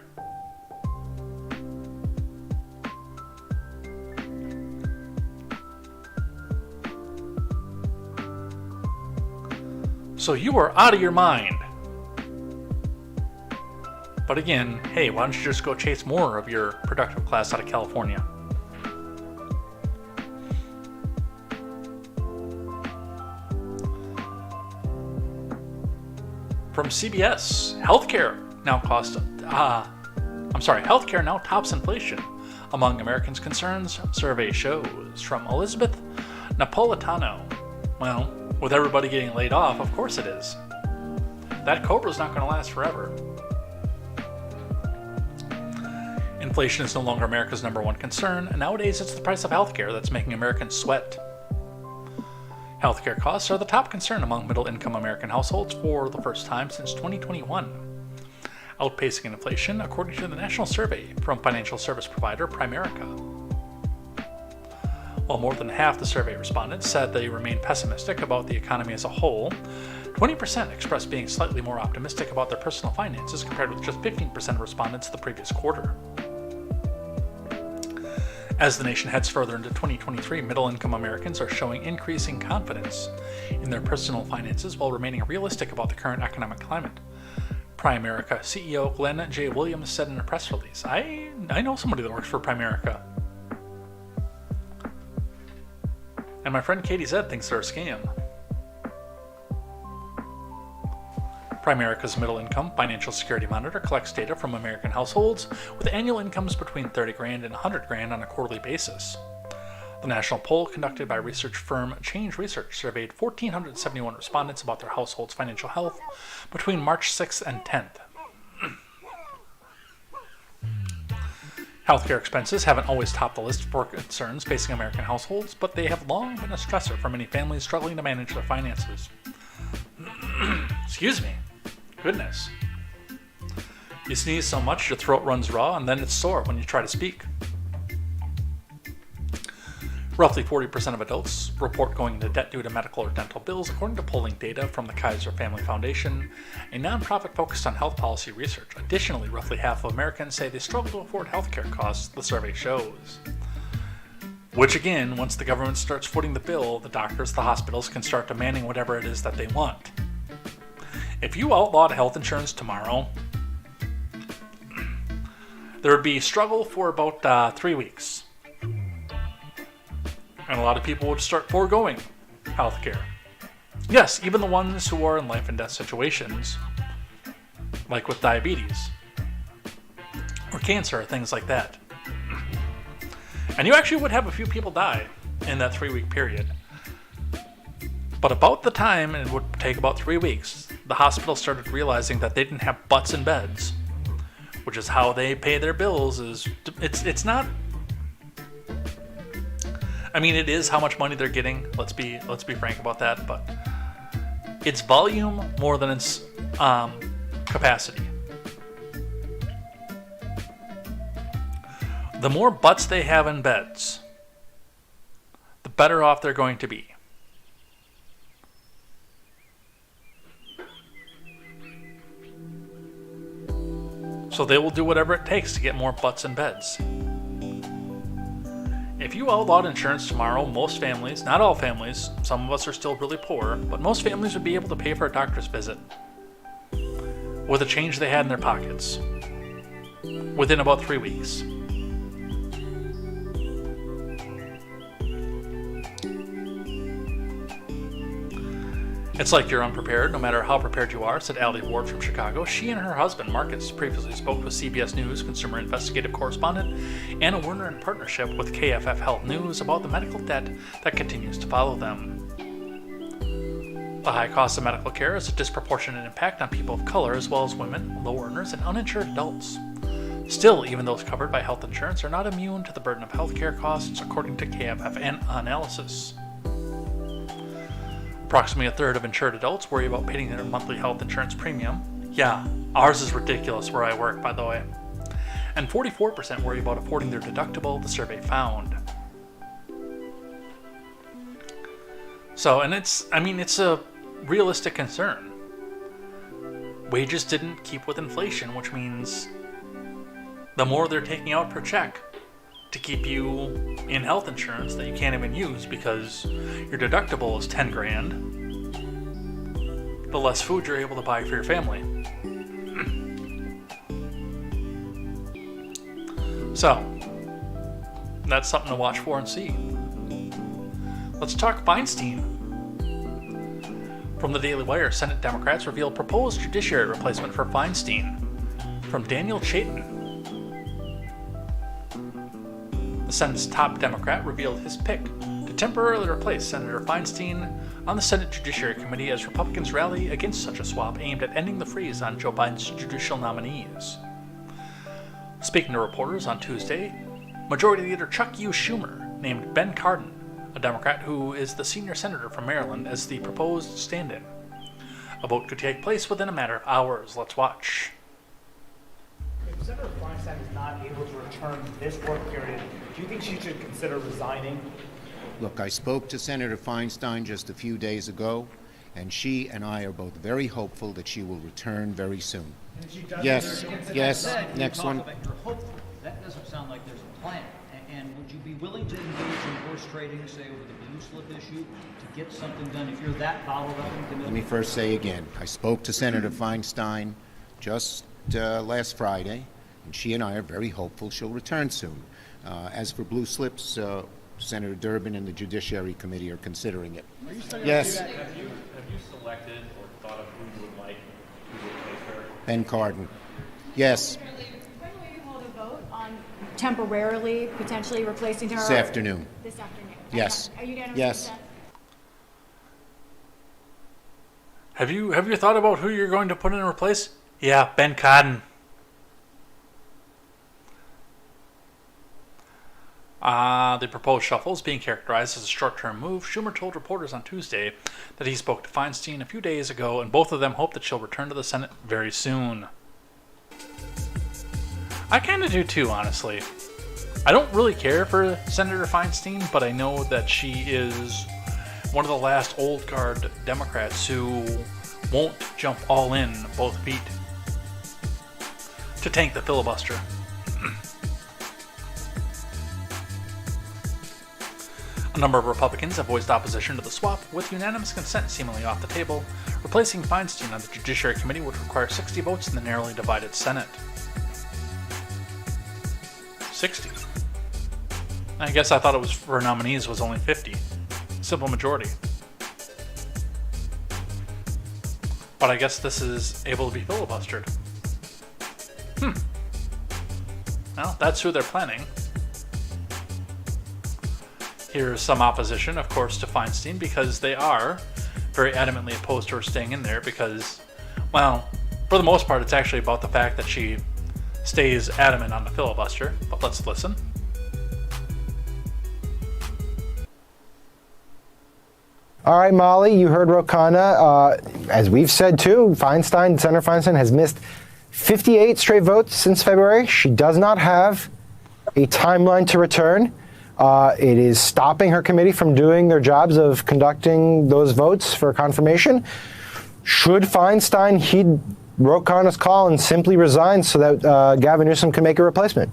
So you are out of your mind. But again, hey, why don't you just go chase more of your productive class out of California? From CBS, healthcare now tops inflation among Americans' concerns, survey shows. From Elizabeth Napolitano. Well, with everybody getting laid off, of course it is. That cobra's not going to last forever. Inflation is no longer America's number one concern, and nowadays it's the price of healthcare that's making Americans sweat. Healthcare costs are the top concern among middle-income American households for the first time since 2021, outpacing inflation according to the national survey from financial service provider Primerica. While more than half the survey respondents said they remain pessimistic about the economy as a whole, 20% expressed being slightly more optimistic about their personal finances compared with just 15% of respondents the previous quarter. As the nation heads further into 2023, middle-income Americans are showing increasing confidence in their personal finances while remaining realistic about the current economic climate. Primerica CEO Glenn J. Williams said in a press release, I know somebody that works for Primerica. And my friend KTZed thinks they're a scam. Primerica's Middle Income Financial Security Monitor collects data from American households with annual incomes between $30,000 and $100,000 on a quarterly basis. The national poll, conducted by research firm Change Research, surveyed 1,471 respondents about their household's financial health between March 6th and 10th. Healthcare expenses haven't always topped the list for concerns facing American households, but they have long been a stressor for many families struggling to manage their finances. Excuse me. Goodness. You sneeze so much your throat runs raw and then it's sore when you try to speak. Roughly 40% of adults report going into debt due to medical or dental bills, according to polling data from the Kaiser Family Foundation, a nonprofit focused on health policy research. Additionally, roughly half of Americans say they struggle to afford healthcare costs, the survey shows. Which again, once the government starts footing the bill, the doctors, the hospitals can start demanding whatever it is that they want. If you outlawed health insurance tomorrow, there would be struggle for about 3 weeks. And a lot of people would start foregoing healthcare. Yes, even the ones who are in life and death situations, like with diabetes or cancer, things like that. And you actually would have a few people die in that 3-week period. But about the time, and it would take about 3 weeks, the hospital started realizing that they didn't have butts in beds, which is how they pay their bills. It's not. I mean, it is how much money they're getting. Let's be frank about that. But it's volume more than it's capacity. The more butts they have in beds, the better off they're going to be. So they will do whatever it takes to get more butts in beds. If you outlawed insurance tomorrow, most families, not all families, some of us are still really poor, but most families would be able to pay for a doctor's visit with the change they had in their pockets within about 3 weeks. It's like you're unprepared, no matter how prepared you are, said Allie Ward from Chicago. She and her husband, Marcus, previously spoke with CBS News consumer investigative correspondent Anna Werner in partnership with KFF Health News about the medical debt that continues to follow them. The high cost of medical care has a disproportionate impact on people of color as well as women, low earners, and uninsured adults. Still, even those covered by health insurance are not immune to the burden of healthcare costs, according to KFF analysis. Approximately a third of insured adults worry about paying their monthly health insurance premium. Yeah, ours is ridiculous where I work, by the way. And 44% worry about affording their deductible, the survey found. So, and it's a realistic concern. Wages didn't keep with inflation, which means the more they're taking out per check to keep you in health insurance that you can't even use because your deductible is $10,000, the less food you're able to buy for your family. So, that's something to watch for and see. Let's talk Feinstein. From the Daily Wire, Senate Democrats reveal proposed judiciary replacement for Feinstein. From Daniel Chaitin. The Senate's top Democrat revealed his pick to temporarily replace Senator Feinstein on the Senate Judiciary Committee as Republicans rally against such a swap aimed at ending the freeze on Joe Biden's judicial nominees. Speaking to reporters on Tuesday, Majority Leader Chuck U. Schumer named Ben Cardin, a Democrat who is the senior senator from Maryland, as the proposed stand-in. A vote could take place within a matter of hours. Let's watch. If Senator Feinstein is not able to return this work period, do you think she should consider resigning? Look, I spoke to Senator Feinstein just a few days ago, and she and I are both very hopeful that she will return very soon. Yes, next one. You're hopeful. That doesn't sound like there's a plan. And would you be willing to engage in horse trading, say, over the blue slip issue to get something done if you're that bottled up in committee? Let me first say again, I spoke to Senator Feinstein just last Friday, and she and I are very hopeful she'll return soon. As for blue slips, Senator Durbin and the Judiciary Committee are considering it. Yes. Have you selected or thought of who you would like to replace her? Ben Cardin. Yes. When will you hold a vote on temporarily, potentially replacing her? This afternoon. This afternoon. Yes. Are you unanimous? Yes. Have you thought about who you're going to put in replace? Yeah, Ben Cardin. The proposed shuffle is being characterized as a short-term move. Schumer told reporters on Tuesday that he spoke to Feinstein a few days ago, and both of them hope that she'll return to the Senate very soon. I kind of do too, honestly. I don't really care for Senator Feinstein, but I know that she is one of the last old guard Democrats who won't jump all in both feet to tank the filibuster. A number of Republicans have voiced opposition to the swap, with unanimous consent seemingly off the table, replacing Feinstein on the Judiciary Committee would require 60 votes in the narrowly divided Senate. 60. I guess I thought it was for nominees was only 50. Simple majority. But I guess this is able to be filibustered. Well, that's who they're planning. Here's some opposition, of course, to Feinstein, because they are very adamantly opposed to her staying in there because, well, for the most part, it's actually about the fact that she stays adamant on the filibuster. But let's listen. All right, Molly, you heard Rokana. As we've said too, Senator Feinstein has missed 58 straight votes since February. She does not have a timeline to return. It is stopping her committee from doing their jobs of conducting those votes for confirmation. Should Feinstein heed Rokana's call and simply resign so that Gavin Newsom can make a replacement?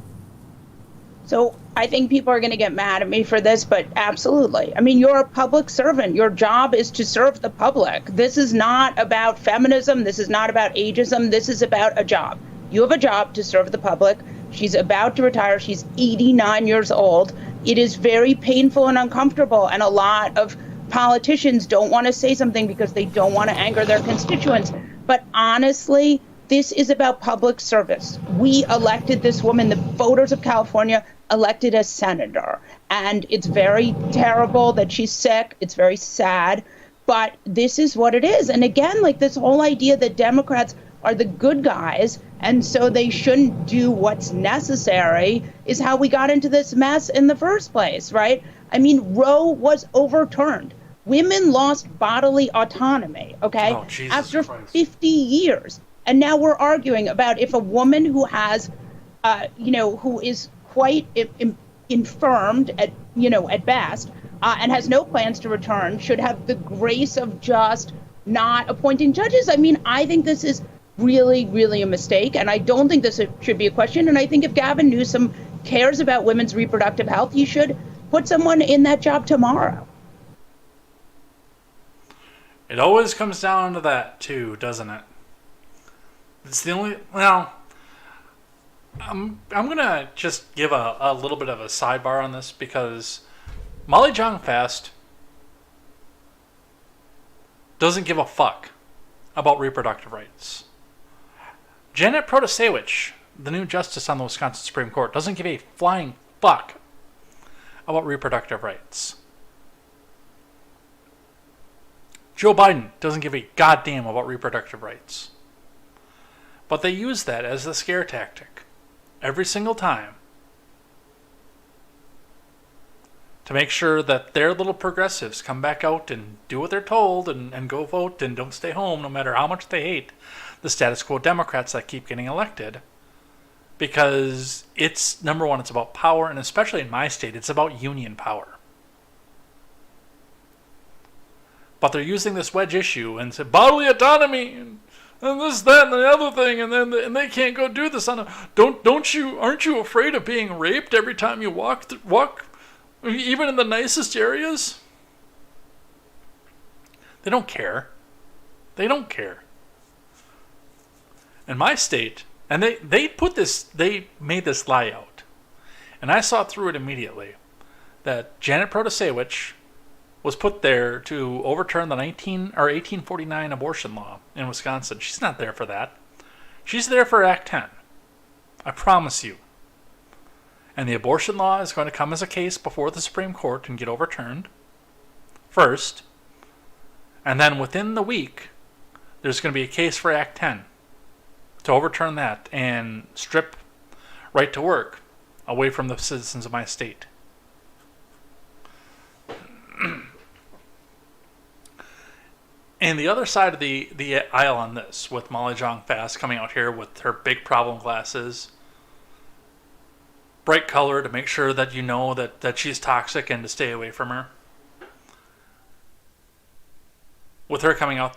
So I think people are going to get mad at me for this, but absolutely. I mean, you're a public servant. Your job is to serve the public. This is not about feminism. This is not about ageism. This is about a job. You have a job to serve the public. She's about to retire. She's 89 years old. It is very painful and uncomfortable, and a lot of politicians don't want to say something because they don't want to anger their constituents. But honestly, this is about public service. We elected this woman, the voters of California elected a senator, and it's very terrible that she's sick. It's very sad, but this is what it is. And again, like this whole idea that Democrats are the good guys and so they shouldn't do what's necessary is how we got into this mess in the first place, right? I mean, Roe was overturned. Women lost bodily autonomy, okay, after 50 years. And now we're arguing about if a woman who has, who is quite infirmed at best, and has no plans to return, should have the grace of just not appointing judges. I mean, I think this is really, really a mistake, and I don't think this should be a question. And I think if Gavin Newsom cares about women's reproductive health, he should put someone in that job tomorrow. It always comes down to that, too, doesn't it? It's the only, well, I'm gonna just give a little bit of a sidebar on this because Molly Jong Fast doesn't give a fuck about reproductive rights. Janet Protasewicz, the new justice on the Wisconsin Supreme Court, doesn't give a flying fuck about reproductive rights. Joe Biden doesn't give a goddamn about reproductive rights. But they use that as a scare tactic every single time to make sure that their little progressives come back out and do what they're told and go vote and don't stay home no matter how much they hate the status quo Democrats that keep getting elected. Because it's, number one, it's about power, and especially in my state, it's about union power. But they're using this wedge issue and say bodily autonomy and this, that, and the other thing, and they can't go do this on a. Aren't you afraid of being raped every time you walk, even in the nicest areas? They don't care. They don't care. In my state, and they made this lie out, and I saw through it immediately, that Janet Protasewicz was put there to overturn the 1849 abortion law in Wisconsin. She's not there for that. She's there for Act 10. I promise you. And the abortion law is going to come as a case before the Supreme Court and get overturned first. And then within the week, there's going to be a case for Act 10 to overturn that and strip right to work away from the citizens of my state. And the other side of the aisle on this, with Molly Jong Fast coming out here with her big problem glasses, bright color to make sure that you know that she's toxic and to stay away from her. With her coming out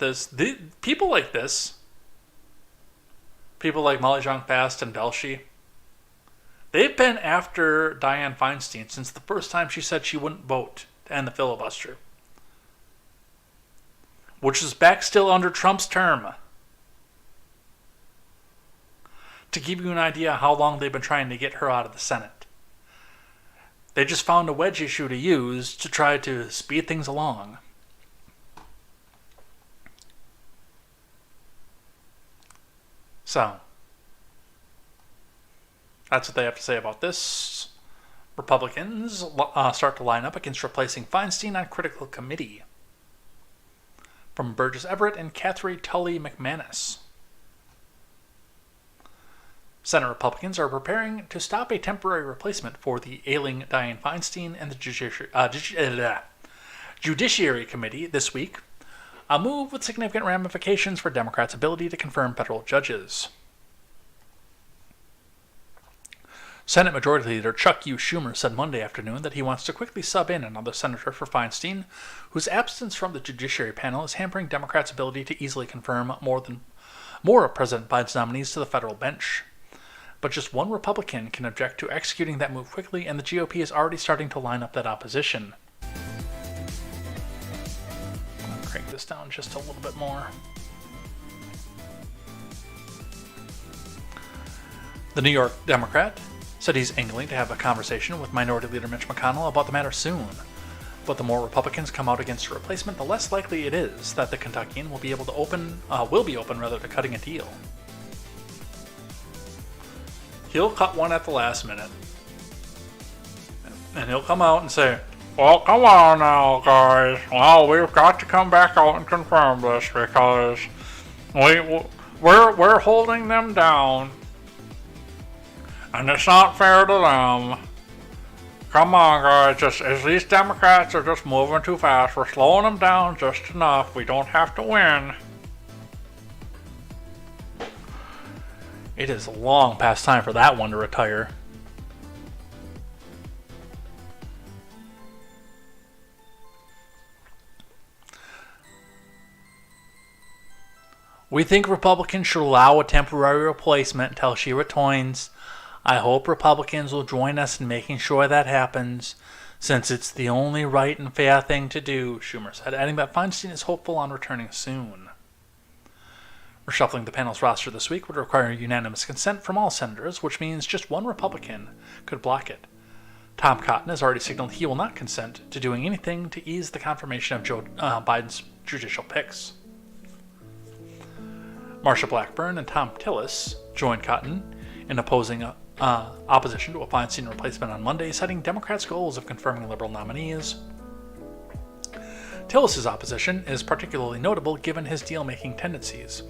people like this, people like Molly Jong Fast and Belshi, they've been after Dianne Feinstein since the first time she said she wouldn't vote to end the filibuster. Which is back still under Trump's term. To give you an idea how long they've been trying to get her out of the Senate. They just found a wedge issue to use to try to speed things along. So, that's what they have to say about this. Republicans start to line up against replacing Feinstein on critical committee. From Burgess Everett and Catherine Tully McManus. Senate Republicans are preparing to stop a temporary replacement for the ailing Dianne Feinstein and the Judiciary Committee this week, a move with significant ramifications for Democrats' ability to confirm federal judges. Senate Majority Leader Chuck U. Schumer said Monday afternoon that he wants to quickly sub in another senator for Feinstein, whose absence from the Judiciary panel is hampering Democrats' ability to easily confirm more of President Biden's nominees to the federal bench. But just one Republican can object to executing that move quickly, and the GOP is already starting to line up that opposition. I'll crank this down just a little bit more. The New York Democrat said he's angling to have a conversation with Minority Leader Mitch McConnell about the matter soon. But the more Republicans come out against a replacement, the less likely it is that the Kentuckian will be open to cutting a deal. He'll cut one at the last minute. And he'll come out and say, well, come on now, guys. Well, we've got to come back out and confirm this because we're holding them down. And it's not fair to them. Come on, guys. These Democrats are just moving too fast. We're slowing them down just enough. We don't have to win. It is long past time for that one to retire. We think Republicans should allow a temporary replacement until she returns. I hope Republicans will join us in making sure that happens, since it's the only right and fair thing to do, Schumer said, adding that Feinstein is hopeful on returning soon. Reshuffling the panel's roster this week would require unanimous consent from all senators, which means just one Republican could block it. Tom Cotton has already signaled he will not consent to doing anything to ease the confirmation of Joe Biden's judicial picks. Marsha Blackburn and Tom Tillis joined Cotton in opposing opposition to a Feinstein replacement on Monday, citing Democrats' goals of confirming liberal nominees. Tillis' opposition is particularly notable given his deal-making tendencies.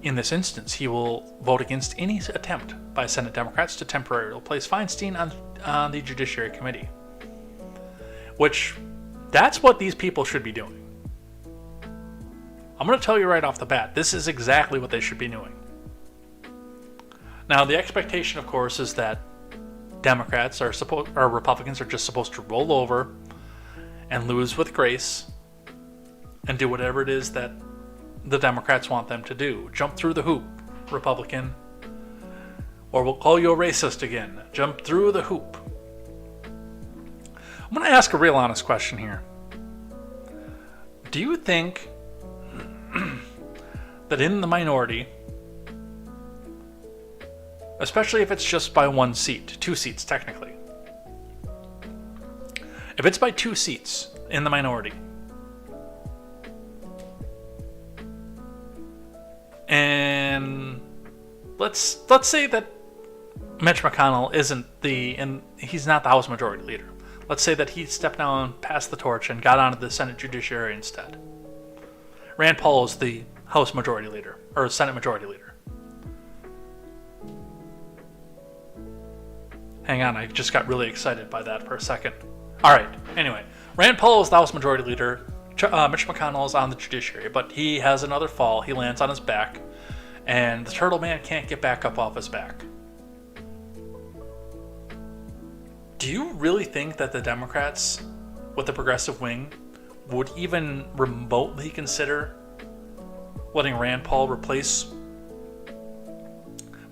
In this instance, he will vote against any attempt by Senate Democrats to temporarily replace Feinstein on the Judiciary Committee. Which, that's what these people should be doing. I'm going to tell you right off the bat, this is exactly what they should be doing. Now, the expectation, of course, is that Democrats or Republicans are just supposed to roll over and lose with grace and do whatever it is that the Democrats want them to do. Jump through the hoop, Republican. Or we'll call you a racist again. Jump through the hoop. I'm going to ask a real honest question here. Do you think that in the minority, especially if it's just by one seat, 2 seats technically, if it's by 2 seats in the minority, and let's say that Mitch McConnell he's not the House Majority Leader. Let's say that he stepped down, passed the torch, and got onto the Senate Judiciary instead. Rand Paul is the House Majority Leader, or Senate Majority Leader. Hang on, I just got really excited by that for a second. Alright, anyway. Rand Paul is the House Majority Leader. Mitch McConnell is on the Judiciary, but he has another fall. He lands on his back, and the Turtle Man can't get back up off his back. Do you really think that the Democrats with the progressive wing would even remotely consider letting Rand Paul replace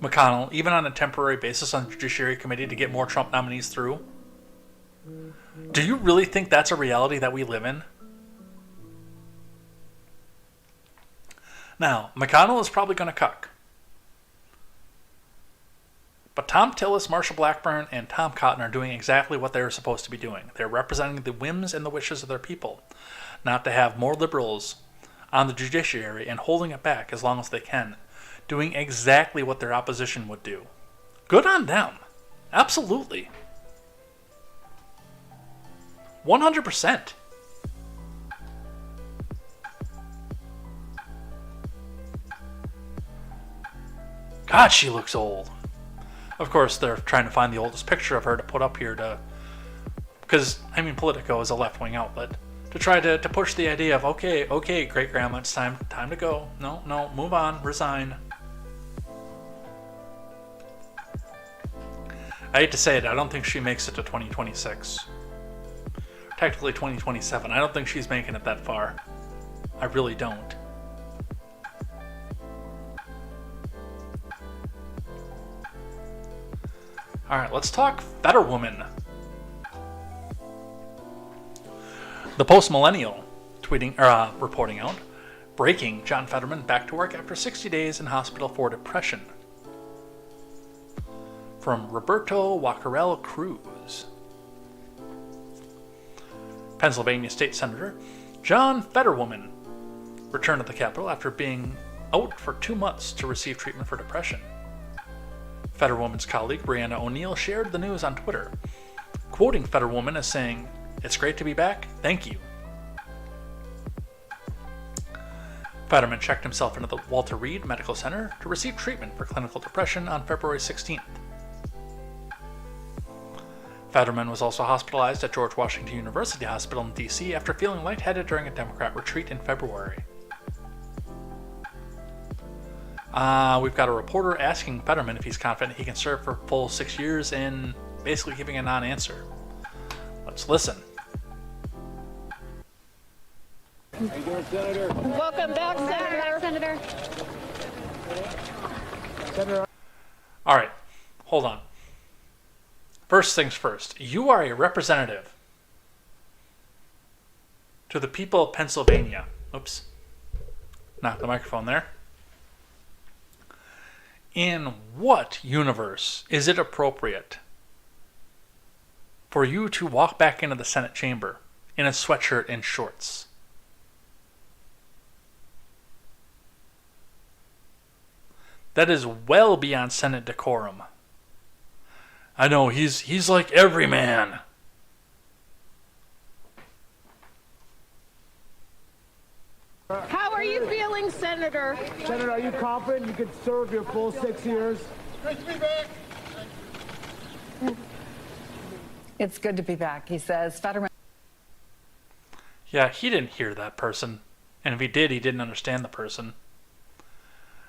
McConnell, even on a temporary basis on the Judiciary Committee to get more Trump nominees through? Do you really think that's a reality that we live in? Now, McConnell is probably going to cuck. But Tom Tillis, Marsha Blackburn, and Tom Cotton are doing exactly what they're supposed to be doing. They're representing the whims and the wishes of their people, not to have more liberals on the judiciary and holding it back as long as they can, doing exactly what their opposition would do. Good on them. Absolutely. 100%. God, she looks old. Of course, they're trying to find the oldest picture of her to put up here because, Politico is a left-wing outlet, to try to push the idea of, okay, great-grandma, it's time to go. No, move on, resign. I hate to say it, I don't think she makes it to 2026. Technically 2027. I don't think she's making it that far. I really don't. Alright, let's talk Fetterwoman. The Post-Millennial reporting out, breaking John Fetterman back to work after 60 days in hospital for depression. From Roberto Wacarel Cruz. Pennsylvania State Senator John Fetterwoman returned to the Capitol after being out for 2 months to receive treatment for depression. Fetterwoman's colleague Brianna O'Neill shared the news on Twitter, quoting Fetterwoman as saying, "It's great to be back, thank you." Fetterman checked himself into the Walter Reed Medical Center to receive treatment for clinical depression on February 16th. Fetterman was also hospitalized at George Washington University Hospital in D.C. after feeling lightheaded during a Democrat retreat in February. We've got a reporter asking Fetterman if he's confident he can serve for a full 6 years and basically giving a non-answer. Let's listen. How you doing, Senator? Welcome back, Senator. Senator. All right, hold on. First things first, you are a representative to the people of Pennsylvania. Oops. Knock the microphone there. in what universe is it appropriate for you to walk back into the Senate chamber in a sweatshirt and shorts? That is well beyond Senate decorum. I know, he's like every man. How are you feeling, Senator? Senator, are you confident you could serve your full 6 years? Great to be back. It's good to be back, he says. Fetterman. Yeah, he didn't hear that person. And if he did, he didn't understand the person.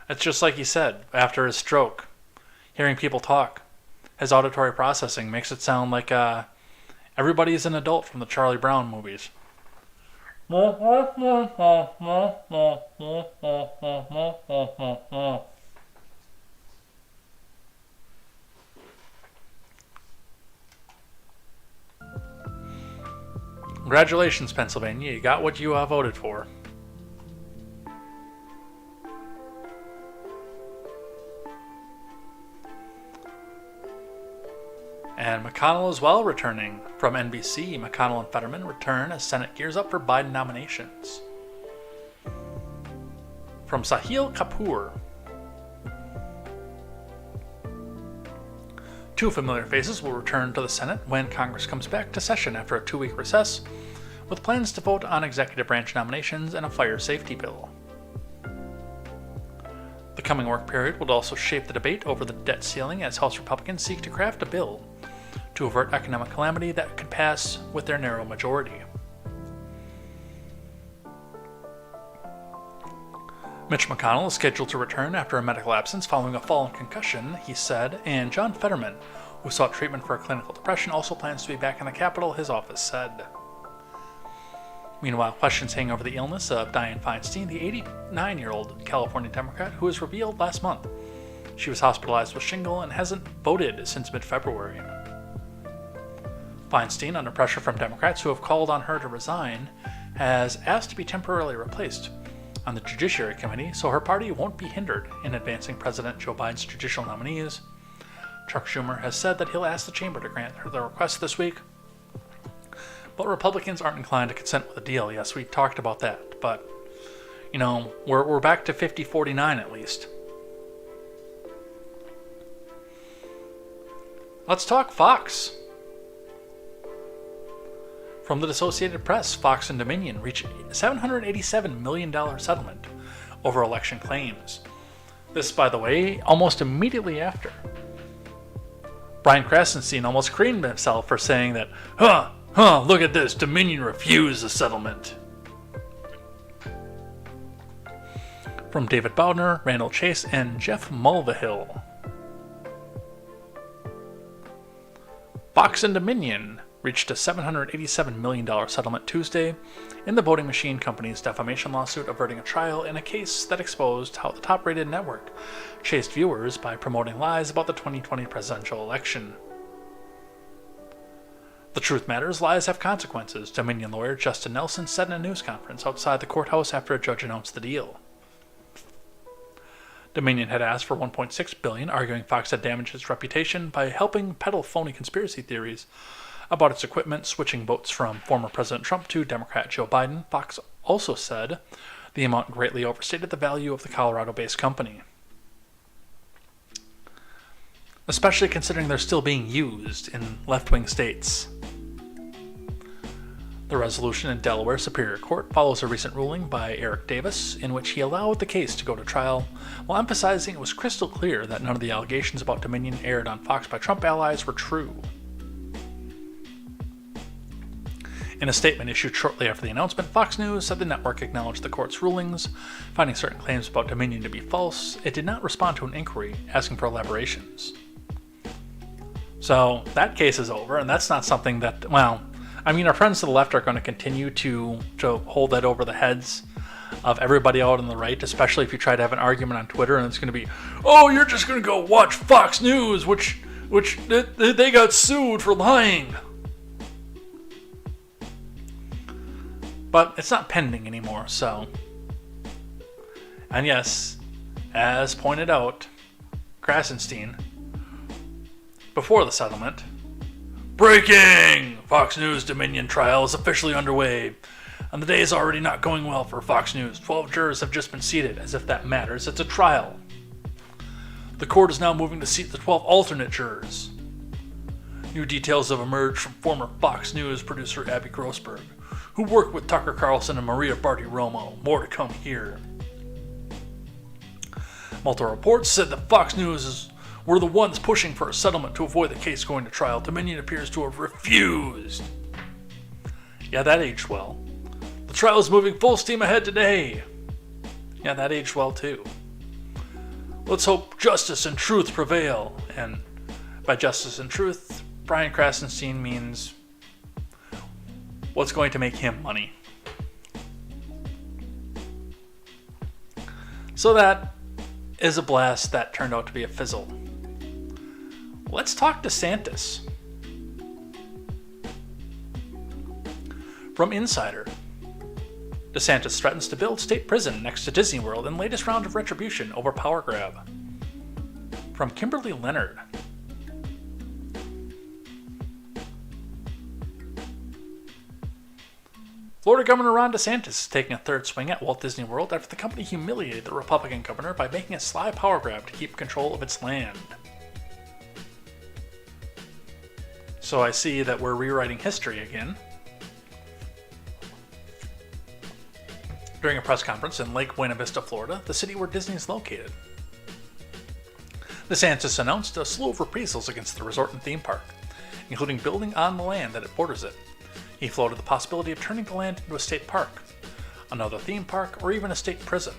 It's just like he said, after his stroke. Hearing people talk. His auditory processing makes it sound like everybody's an adult from the Charlie Brown movies. Congratulations, Pennsylvania. You got what you voted for. And McConnell as well returning from NBC. McConnell and Fetterman return as Senate gears up for Biden nominations. From Sahil Kapoor. Two familiar faces will return to the Senate when Congress comes back to session after a 2-week recess, with plans to vote on executive branch nominations and a fire safety bill. The coming work period will also shape the debate over the debt ceiling as House Republicans seek to craft a bill to avert economic calamity that could pass with their narrow majority. Mitch McConnell is scheduled to return after a medical absence following a fall and concussion, he said, and John Fetterman, who sought treatment for a clinical depression, also plans to be back in the Capitol, his office said. Meanwhile, questions hang over the illness of Dianne Feinstein, the 89-year-old California Democrat who was revealed last month. She was hospitalized with shingle and hasn't voted since mid-February. Feinstein, under pressure from Democrats who have called on her to resign, has asked to be temporarily replaced on the Judiciary Committee so her party won't be hindered in advancing President Joe Biden's judicial nominees. Chuck Schumer has said that he'll ask the chamber to grant her the request this week. But Republicans aren't inclined to consent with a deal. Yes, we talked about that. But, you know, we're back to 50-49 at least. Let's talk Fox. From the Associated Press, Fox and Dominion reached a $787 million settlement over election claims. This, by the way, almost immediately after Bryan Cranston almost creamed himself for saying that, look at this, Dominion refused the settlement. From David Bowdner, Randall Chase, and Jeff Mulvihill. Fox and Dominion reached a $787 million settlement Tuesday in the voting machine company's defamation lawsuit, averting a trial in a case that exposed how the top-rated network chased viewers by promoting lies about the 2020 presidential election. The truth matters, lies have consequences, Dominion lawyer Justin Nelson said in a news conference outside the courthouse after a judge announced the deal. Dominion had asked for $1.6 billion, arguing Fox had damaged its reputation by helping peddle phony conspiracy theories about its equipment switching votes from former President Trump to Democrat Joe Biden. Fox also said the amount greatly overstated the value of the Colorado-based company, especially considering they're still being used in left-wing states. The resolution in Delaware Superior Court follows a recent ruling by Eric Davis in which he allowed the case to go to trial while emphasizing it was crystal clear that none of the allegations about Dominion aired on Fox by Trump allies were true. In a statement issued shortly after the announcement, Fox News said the network acknowledged the court's rulings, finding certain claims about Dominion to be false. It did not respond to an inquiry asking for elaborations. So that case is over, and that's not something that, well, I mean, our friends to the left are going to continue to hold that over the heads of everybody out on the right, especially if you try to have an argument on Twitter, and it's going to be, oh, you're just going to go watch Fox News, which they got sued for lying. But it's not pending anymore, so. And yes, as pointed out, Krasenstein before the settlement. Breaking! Fox News Dominion trial is officially underway. And the day is already not going well for Fox News. 12 jurors have just been seated, as if that matters. It's a trial. The court is now moving to seat the 12 alternate jurors. New details have emerged from former Fox News producer Abby Grossberg, who worked with Tucker Carlson and Maria Bartiromo. More to come here. Multiple reports said that Fox News were the ones pushing for a settlement to avoid the case going to trial. Dominion appears to have refused. Yeah, that aged well. The trial is moving full steam ahead today. Yeah, that aged well too. Let's hope justice and truth prevail. And by justice and truth, Brian Krasenstein means what's going to make him money. So that is a blast that turned out to be a fizzle. Let's talk DeSantis. From Insider, DeSantis threatens to build state prison next to Disney World in latest round of retribution over power grab. From Kimberly Leonard. Florida Governor Ron DeSantis is taking a third swing at Walt Disney World after the company humiliated the Republican governor by making a sly power grab to keep control of its land. So I see that we're rewriting history again. During a press conference in Lake Buena Vista, Florida, the city where Disney is located, DeSantis announced a slew of reprisals against the resort and theme park, including building on the land that it borders it. He floated the possibility of turning the land into a state park, another theme park, or even a state prison.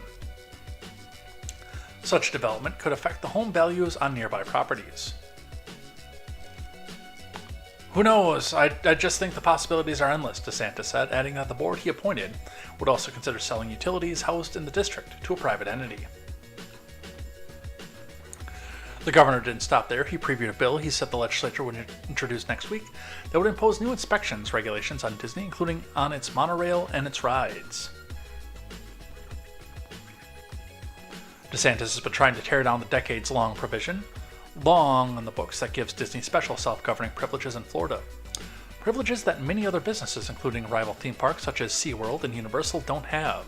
Such development could affect the home values on nearby properties. Who knows? I just think the possibilities are endless, DeSantis said, adding that the board he appointed would also consider selling utilities housed in the district to a private entity. The governor didn't stop there. He previewed a bill he said the legislature would introduce next week that would impose new inspections regulations on Disney, including on its monorail and its rides. DeSantis has been trying to tear down the decades-long provision, long on the books, that gives Disney special self-governing privileges in Florida. Privileges that many other businesses, including rival theme parks such as SeaWorld and Universal, don't have.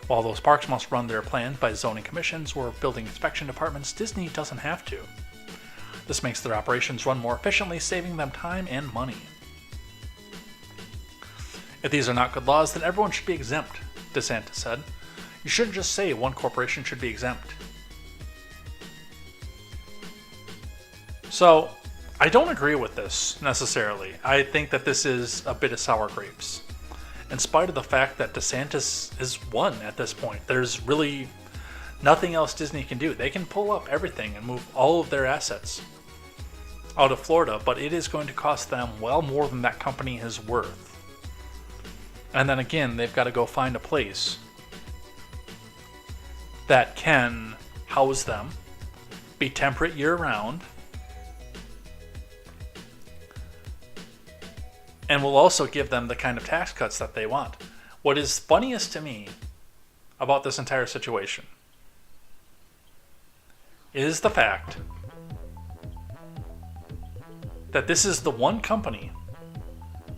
While those parks must run their plans by zoning commissions or building inspection departments, Disney doesn't have to. This makes their operations run more efficiently, saving them time and money. If these are not good laws, then everyone should be exempt, DeSantis said. You shouldn't just say one corporation should be exempt. So, I don't agree with this, necessarily. I think that this is a bit of sour grapes. In spite of the fact that DeSantis has won at this point, there's really nothing else Disney can do. They can pull up everything and move all of their assets out of Florida, but it is going to cost them well more than that company is worth. And then again, they've got to go find a place that can house them, be temperate year-round, and will also give them the kind of tax cuts that they want. What is funniest to me about this entire situation is the fact that this is the one company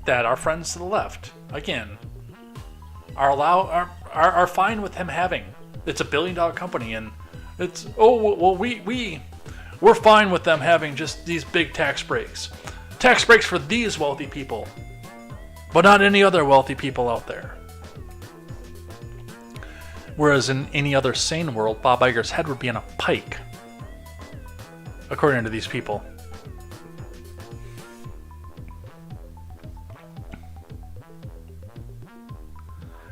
that our friends to the left, again, are fine with him having. It's a $1 billion company, and it's, oh, well, we're fine with them having just these big tax breaks. Tax breaks for these wealthy people, but not any other wealthy people out there. Whereas in any other sane world, Bob Iger's head would be on a pike, according to these people.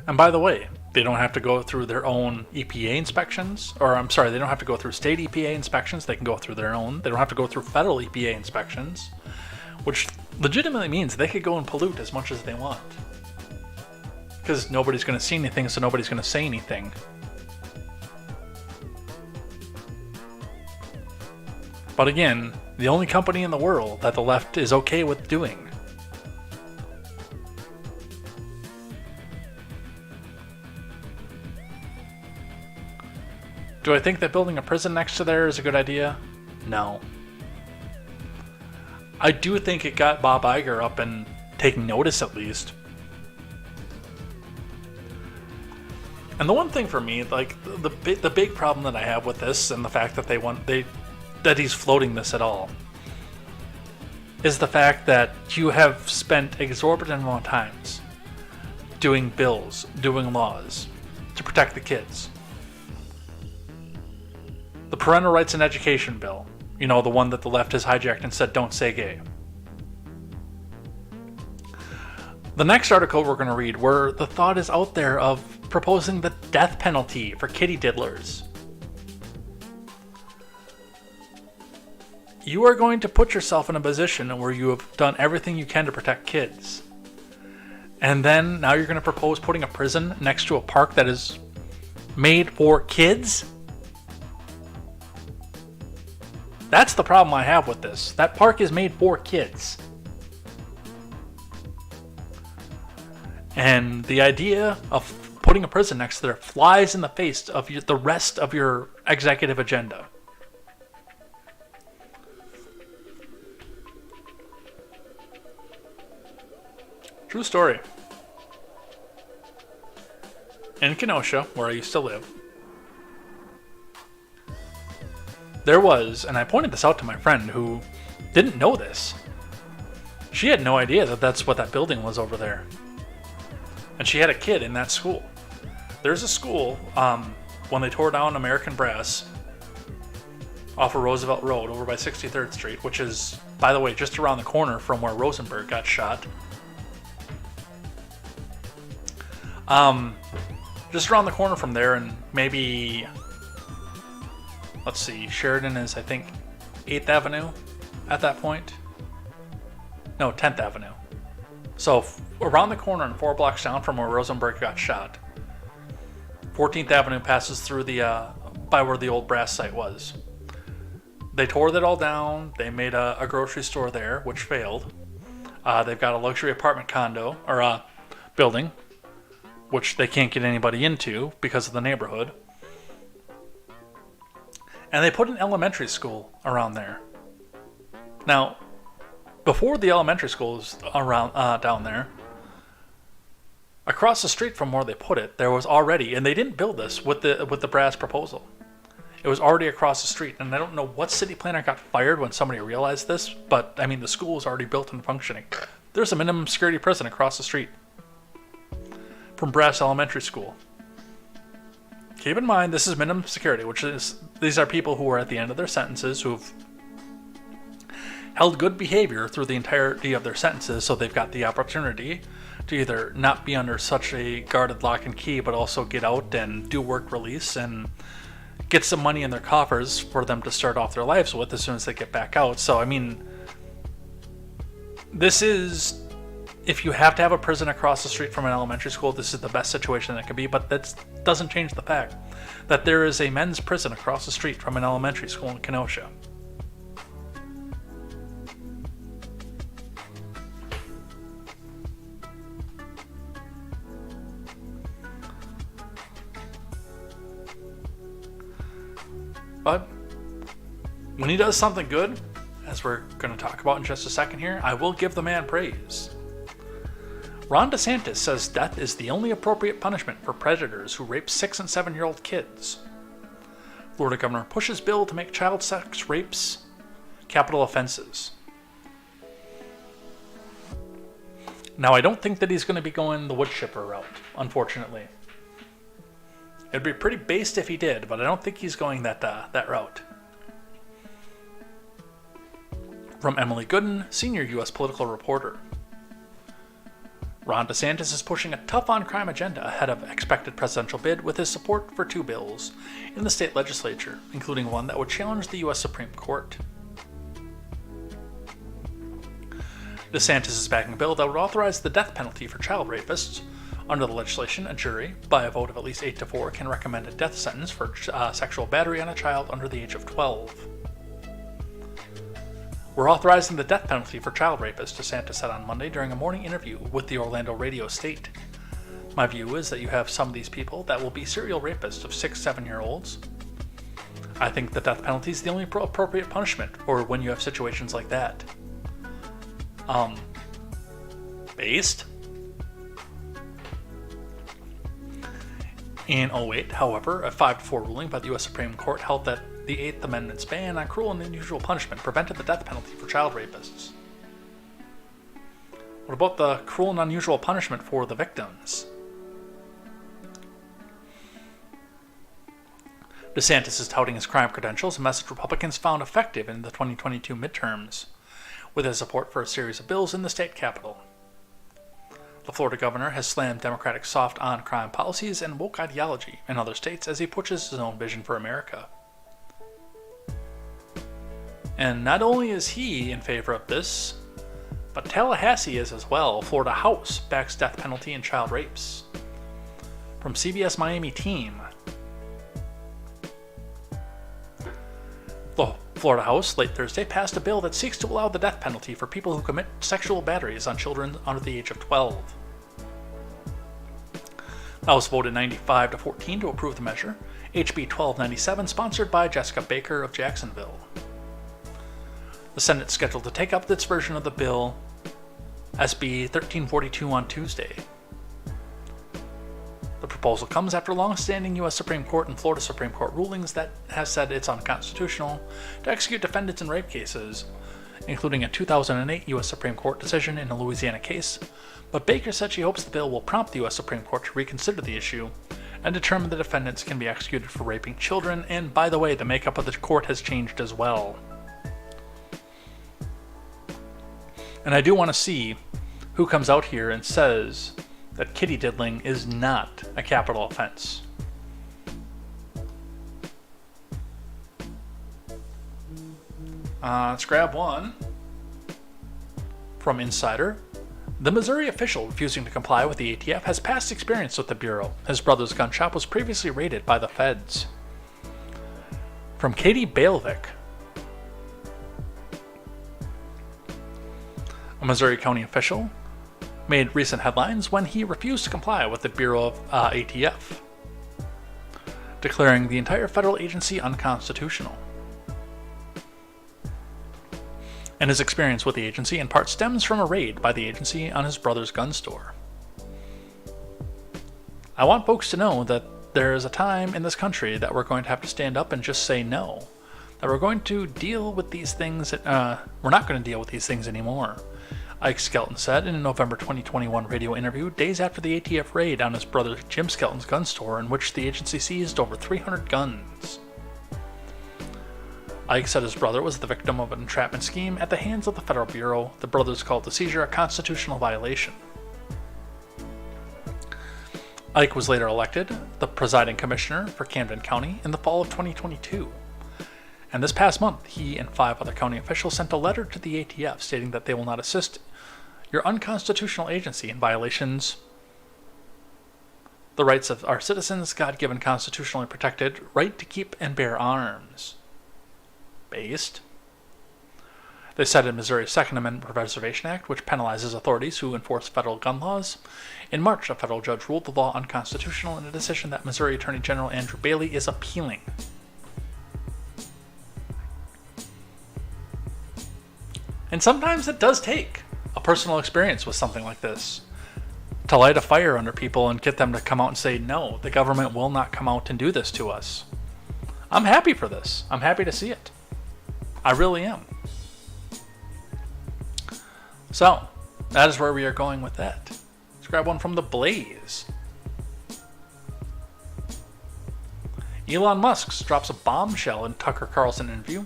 And by the way, they don't have to go through their own EPA inspections, or I'm sorry, they don't have to go through state EPA inspections, they can go through their own. They don't have to go through federal EPA inspections, which legitimately means they could go and pollute as much as they want. Because nobody's going to see anything, so nobody's going to say anything. But again, the only company in the world that the left is okay with doing. Do I think that building a prison next to there is a good idea? No. I do think it got Bob Iger up and taking notice at least. And the one thing for me, like the big problem that I have with this, and the fact that that he's floating this at all, is the fact that you have spent exorbitant amount of times doing bills, doing laws to protect the kids. The Parental Rights and Education Bill, you know, the one that the left has hijacked and said don't say gay. The next article we're going to read, where the thought is out there of proposing the death penalty for kitty diddlers. You are going to put yourself in a position where you have done everything you can to protect kids. And then now you're going to propose putting a prison next to a park that is made for kids? That's the problem I have with this. That park is made for kids. And the idea of putting a prison next to there flies in the face of the rest of your executive agenda. True story. In Kenosha, where I used to live, there was, and I pointed this out to my friend who didn't know this. She had no idea that that's what that building was over there. And she had a kid in that school. There's a school, when they tore down American Brass off of Roosevelt Road over by 63rd Street, which is, by the way, just around the corner from where Rosenberg got shot. Just around the corner from there, and maybe, let's see, Sheridan is, I think, 8th Avenue at that point. No, 10th Avenue. So around the corner and 4 blocks down from where Rosenberg got shot, 14th Avenue passes through the by where the old brass site was. They tore that all down. They made a grocery store there, which failed. They've got a luxury apartment condo, or building, which they can't get anybody into because of the neighborhood. And they put an elementary school around there. Now, before the elementary school is around down there, across the street from where they put it, there was already, and they didn't build this with the brass proposal. It was already across the street, and I don't know what city planner got fired when somebody realized this, but I mean the school was already built and functioning. There's a minimum security prison across the street from Brass Elementary School. Keep in mind, this is minimum security, which is, these are people who are at the end of their sentences, who've held good behavior through the entirety of their sentences, so they've got the opportunity to either not be under such a guarded lock and key, but also get out and do work release and get some money in their coffers for them to start off their lives with as soon as they get back out. So, I mean, this is, if you have to have a prison across the street from an elementary school, this is the best situation that could be, but that doesn't change the fact that there is a men's prison across the street from an elementary school in Kenosha. But when he does something good, as we're going to talk about in just a second here, I will give the man praise. Ron DeSantis says death is the only appropriate punishment for predators who rape 6 and 7-year-old kids. Florida governor pushes bill to make child sex rapes capital offenses. Now, I don't think that he's going to be going the wood chipper route, unfortunately. It'd be pretty based if he did, but I don't think he's going that route. From Emily Gooden, senior U.S. political reporter. Ron DeSantis is pushing a tough-on-crime agenda ahead of expected presidential bid with his support for 2 bills in the state legislature, including one that would challenge the U.S. Supreme Court. DeSantis is backing a bill that would authorize the death penalty for child rapists. Under the legislation, a jury, by a vote of at least 8-4, can recommend a death sentence for sexual battery on a child under the age of 12. We're authorizing the death penalty for child rapists, DeSantis said on Monday during a morning interview with the Orlando radio state. My view is that you have some of these people that will be serial rapists of 6-7-year-olds, I think the death penalty is the only appropriate punishment, or when you have situations like that. Based? In 2008, however, a 5-4 ruling by the U.S. Supreme Court held that the Eighth Amendment's ban on cruel and unusual punishment prevented the death penalty for child rapists. What about the cruel and unusual punishment for the victims? DeSantis is touting his crime credentials, a message Republicans found effective in the 2022 midterms, with his support for a series of bills in the state capitol. The Florida governor has slammed Democratic soft on-crime policies and woke ideology in other states as he pushes his own vision for America. And not only is he in favor of this, but Tallahassee is as well. Florida House backs death penalty in child rapes. From CBS Miami team. The Florida House, late Thursday, passed a bill that seeks to allow the death penalty for people who commit sexual batteries on children under the age of 12. The House voted 95-14 to approve the measure, HB 1297, sponsored by Jessica Baker of Jacksonville. The Senate is scheduled to take up its version of the bill, SB 1342, on Tuesday. The proposal comes after long-standing U.S. Supreme Court and Florida Supreme Court rulings that have said it's unconstitutional to execute defendants in rape cases, including a 2008 U.S. Supreme Court decision in a Louisiana case, but Baker said she hopes the bill will prompt the U.S. Supreme Court to reconsider the issue and determine the defendants can be executed for raping children, and by the way, the makeup of the court has changed as well. And I do want to see who comes out here and says that kitty diddling is not a capital offense. Let's grab one from Insider. The Missouri official refusing to comply with the ATF has past experience with the Bureau. His brother's gun shop was previously raided by the feds. From Katie Bailvik. A Missouri County official made recent headlines when he refused to comply with the Bureau of ATF, declaring the entire federal agency unconstitutional. And his experience with the agency in part stems from a raid by the agency on his brother's gun store. I want folks to know that there is a time in this country that we're going to have to stand up and just say no. That we're going to deal with these things, we're not going to deal with these things anymore. Ike Skelton said in a November 2021 radio interview days after the ATF raid on his brother Jim Skelton's gun store, in which the agency seized over 300 guns. Ike said his brother was the victim of an entrapment scheme at the hands of the Federal Bureau. The brothers called the seizure a constitutional violation. Ike was later elected the presiding commissioner for Camden County in the fall of 2022. And this past month, he and 5 other county officials sent a letter to the ATF stating that they will not assist your unconstitutional agency in violations the rights of our citizens, God-given constitutionally protected right to keep and bear arms. Based. They cited Missouri's Second Amendment Preservation Act, which penalizes authorities who enforce federal gun laws. In March, a federal judge ruled the law unconstitutional in a decision that Missouri Attorney General Andrew Bailey is appealing. And sometimes it does take a personal experience with something like this to light a fire under people and get them to come out and say, no, the government will not come out and do this to us. I'm happy for this. I'm happy to see it. I really am. So, that is where we are going with that. Let's grab one from The Blaze. Elon Musk drops a bombshell in Tucker Carlson interview.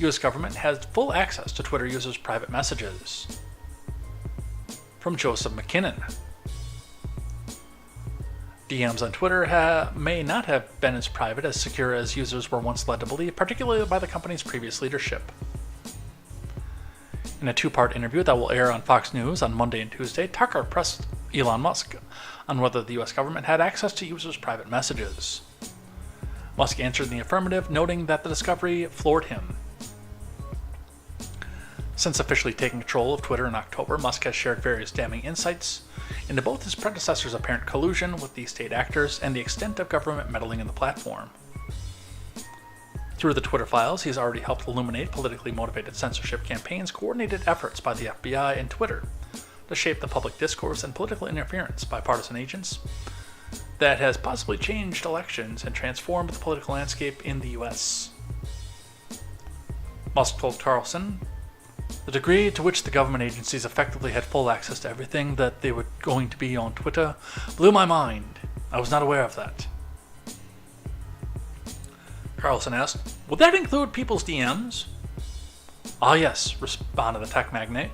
U.S. government has full access to Twitter users' private messages. From Joseph McKinnon. DMs on Twitter may not have been as private as secure as users were once led to believe, particularly by the company's previous leadership. In a 2-part interview that will air on Fox News on Monday and Tuesday, Tucker pressed Elon Musk on whether the U.S. government had access to users' private messages. Musk answered in the affirmative, noting that the discovery floored him. Since officially taking control of Twitter in October, Musk has shared various damning insights into both his predecessor's apparent collusion with the state actors and the extent of government meddling in the platform. Through the Twitter files, he's already helped illuminate politically motivated censorship campaigns, coordinated efforts by the FBI and Twitter to shape the public discourse and political interference by partisan agents that has possibly changed elections and transformed the political landscape in the US. Musk told Carlson, "The degree to which the government agencies effectively had full access to everything that they were going to be on Twitter blew my mind. I was not aware of that." Carlson asked, "Would that include people's DMs?" "Ah, yes," responded the tech magnate.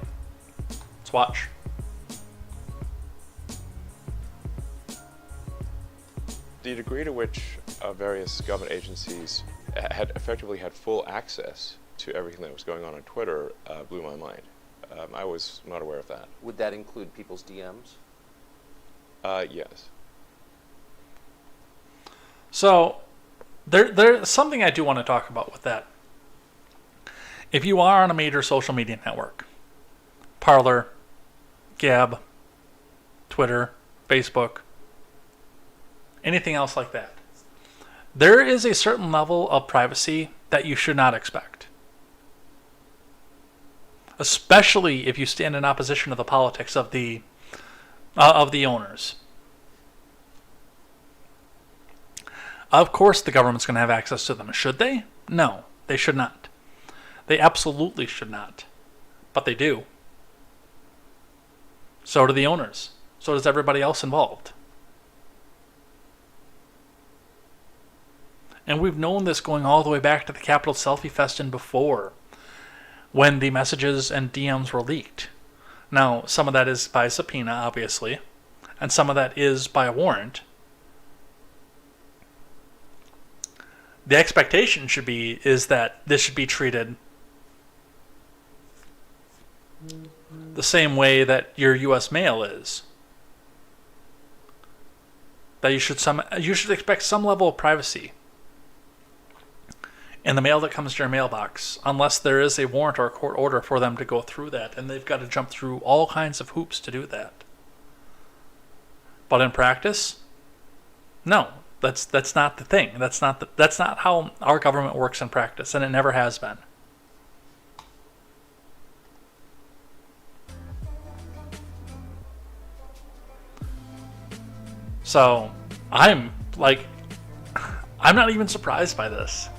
Let's watch. The degree to which various government agencies had effectively had full access to everything that was going on Twitter blew my mind. I was not aware of that. Would that include people's DMs? Yes. So, there's something I do want to talk about with that. If you are on a major social media network, Parler, Gab, Twitter, Facebook, anything else like that, there is a certain level of privacy that you should not expect. Especially if you stand in opposition to the politics of the owners. Of course the government's going to have access to them. Should they? No, they should not. They absolutely should not. But they do. So do the owners. So does everybody else involved. And we've known this going all the way back to the Capitol Selfie Fest and before, when the messages and DMs were leaked. Now, some of that is by subpoena, obviously, and some of that is by a warrant. The expectation is that this should be treated the same way that your U.S. mail is. That you should expect some level of privacy in the mail that comes to your mailbox, unless there is a warrant or a court order for them to go through that, and they've got to jump through all kinds of hoops to do that. But in practice, no, that's not the thing. That's not how our government works in practice, and it never has been. So, I'm not even surprised by this.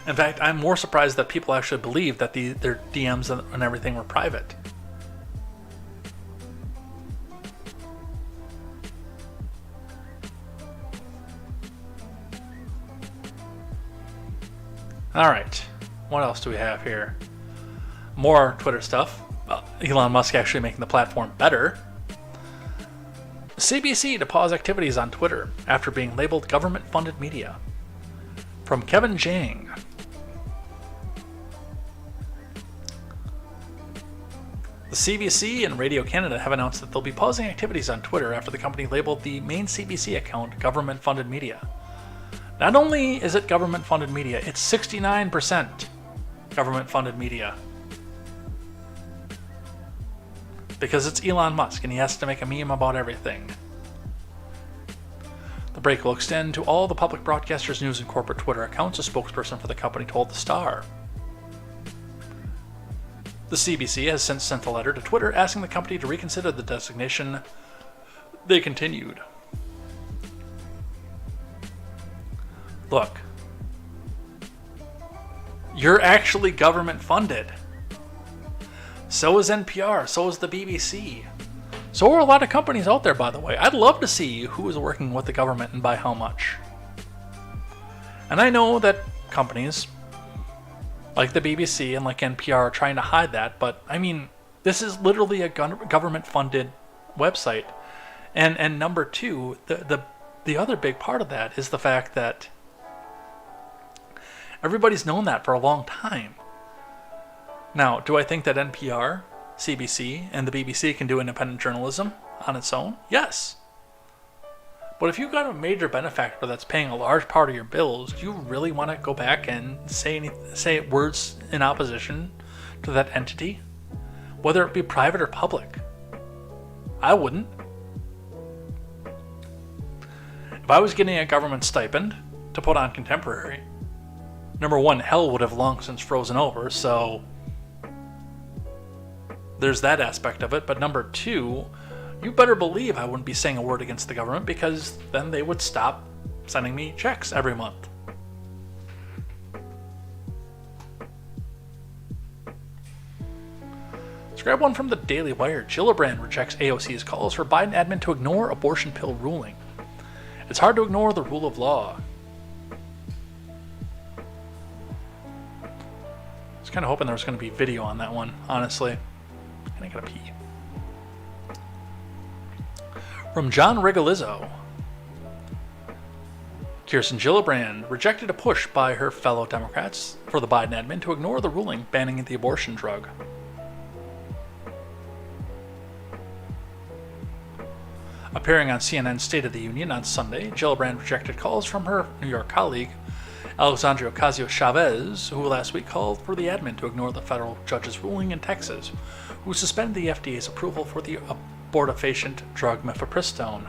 In fact, I'm more surprised that people actually believe that their DMs and everything were private. Alright, what else do we have here? More Twitter stuff. Elon Musk actually making the platform better. CBC to pause activities on Twitter after being labeled government-funded media. From Kevin Zhang. The CBC and Radio Canada have announced that they'll be pausing activities on Twitter after the company labeled the main CBC account government-funded media. Not only is it government-funded media, it's 69% government-funded media. Because it's Elon Musk and he has to make a meme about everything. The break will extend to all the public broadcasters' news and corporate Twitter accounts, a spokesperson for the company told The Star. The CBC has since sent a letter to Twitter asking the company to reconsider the designation. They continued. Look, you're actually government funded. So is NPR, so is the BBC. So are a lot of companies out there, by the way. I'd love to see who is working with the government and by how much. And I know that companies like the BBC and like NPR are trying to hide that, but I mean, this is literally a government-funded website. And number two, the other big part of that is the fact that everybody's known that for a long time. Now, do I think that NPR, CBC, and the BBC can do independent journalism on its own? Yes. But if you've got a major benefactor that's paying a large part of your bills, do you really want to go back and say words in opposition to that entity? Whether it be private or public. I wouldn't. If I was getting a government stipend to put on contemporary. Number one, hell would have long since frozen over, so there's that aspect of it. But number two, you better believe I wouldn't be saying a word against the government, because then they would stop sending me checks every month. Let's grab one from the Daily Wire. Gillibrand rejects AOC's calls for Biden admin to ignore abortion pill ruling. It's hard to ignore the rule of law. I was kind of hoping there was going to be video on that one, honestly. And I gotta pee. From John Rigolizzo. Kirsten Gillibrand rejected a push by her fellow Democrats for the Biden admin to ignore the ruling banning the abortion drug. Appearing on CNN's State of the Union on Sunday, Gillibrand rejected calls from her New York colleague, Alexandria Ocasio-Chavez, who last week called for the admin to ignore the federal judge's ruling in Texas, who suspended the FDA's approval for the abortifacient drug mifepristone.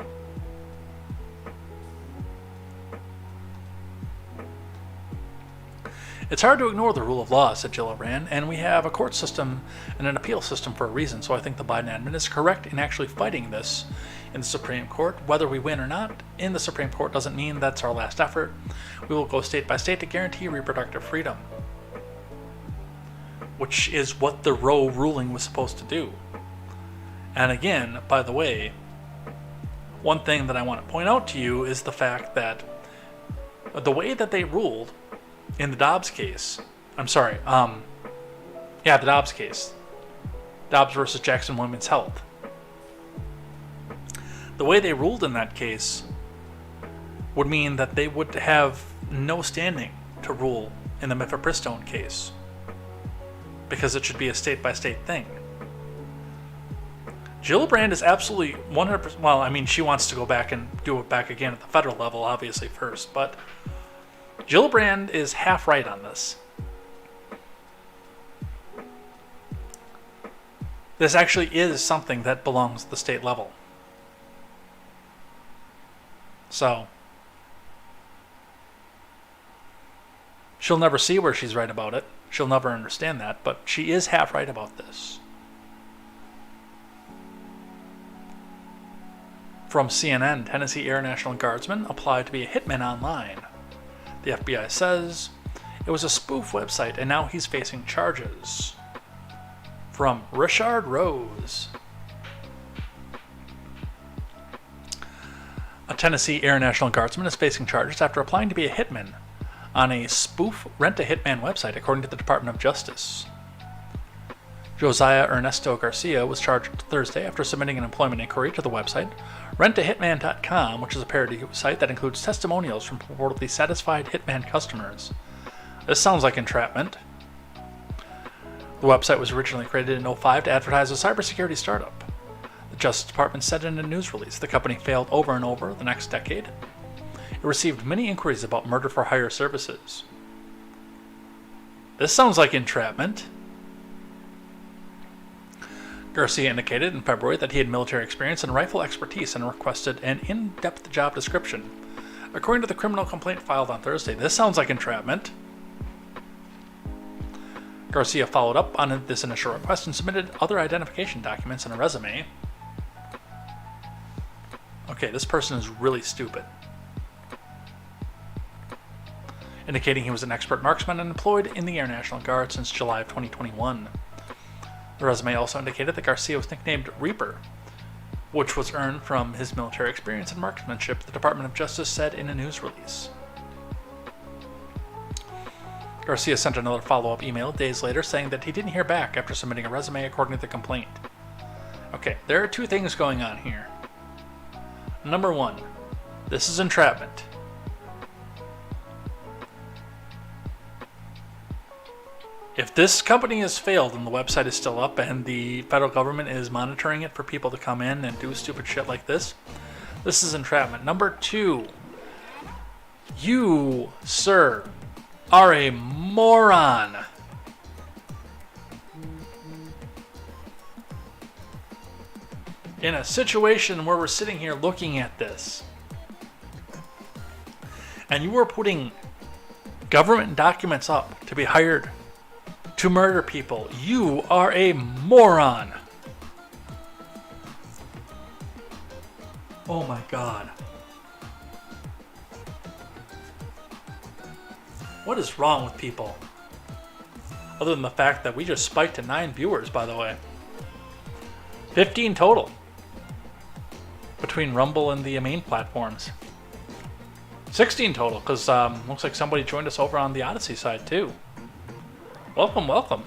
It's hard to ignore the rule of law, said Gillibrand, and we have a court system and an appeal system for a reason, so I think the Biden admin is correct in actually fighting this in the Supreme Court. Whether we win or not in the Supreme Court doesn't mean that's our last effort. We will go state by state to guarantee reproductive freedom, which is what the Roe ruling was supposed to do. And again, by the way, one thing that I want to point out to you is the fact that the way that they ruled in the Dobbs case, the Dobbs case, Dobbs versus Jackson Women's Health. The way they ruled in that case would mean that they would have no standing to rule in the mifepristone case, because it should be a state-by-state thing. Gillibrand is absolutely 100%, well, I mean, she wants to go back and do it back again at the federal level, obviously, first, but Gillibrand is half right on this. This actually is something that belongs at the state level. So, she'll never see where she's right about it. She'll never understand that, but she is half right about this. From CNN, Tennessee Air National Guardsman applied to be a hitman online. The FBI says it was a spoof website and now he's facing charges. From Richard Rose. A Tennessee Air National Guardsman is facing charges after applying to be a hitman on a spoof rent-a-hitman website, according to the Department of Justice. Josiah Ernesto Garcia was charged Thursday after submitting an employment inquiry to the website rentahitman.com, which is a parody site that includes testimonials from purportedly satisfied hitman customers. This sounds like entrapment. The website was originally created in 2005 to advertise a cybersecurity startup. The Justice Department said in a news release the company failed over and over the next decade. It received many inquiries about murder-for-hire services. This sounds like entrapment. Garcia indicated in February that he had military experience and rifle expertise and requested an in-depth job description. According to the criminal complaint filed on Thursday, this sounds like entrapment. Garcia followed up on this initial request and submitted other identification documents and a resume. Okay, this person is really stupid. Indicating he was an expert marksman and employed in the Air National Guard since July of 2021. The resume also indicated that Garcia was nicknamed Reaper, which was earned from his military experience and marksmanship, the Department of Justice said in a news release. Garcia sent another follow-up email days later saying that he didn't hear back after submitting a resume, according to the complaint. Okay, there are two things going on here. Number one, this is entrapment. If this company has failed and the website is still up and the federal government is monitoring it for people to come in and do stupid shit like this is entrapment. Number two, you, sir, are a moron. In a situation where we're sitting here looking at this, and you are putting government documents up to be hired to murder people, you are a moron. Oh my God. What is wrong with people? Other than the fact that we just spiked to 9 viewers, by the way. 15 total. Between Rumble and the main platforms. 16 total, because looks like somebody joined us over on the Odyssey side too. Welcome, welcome.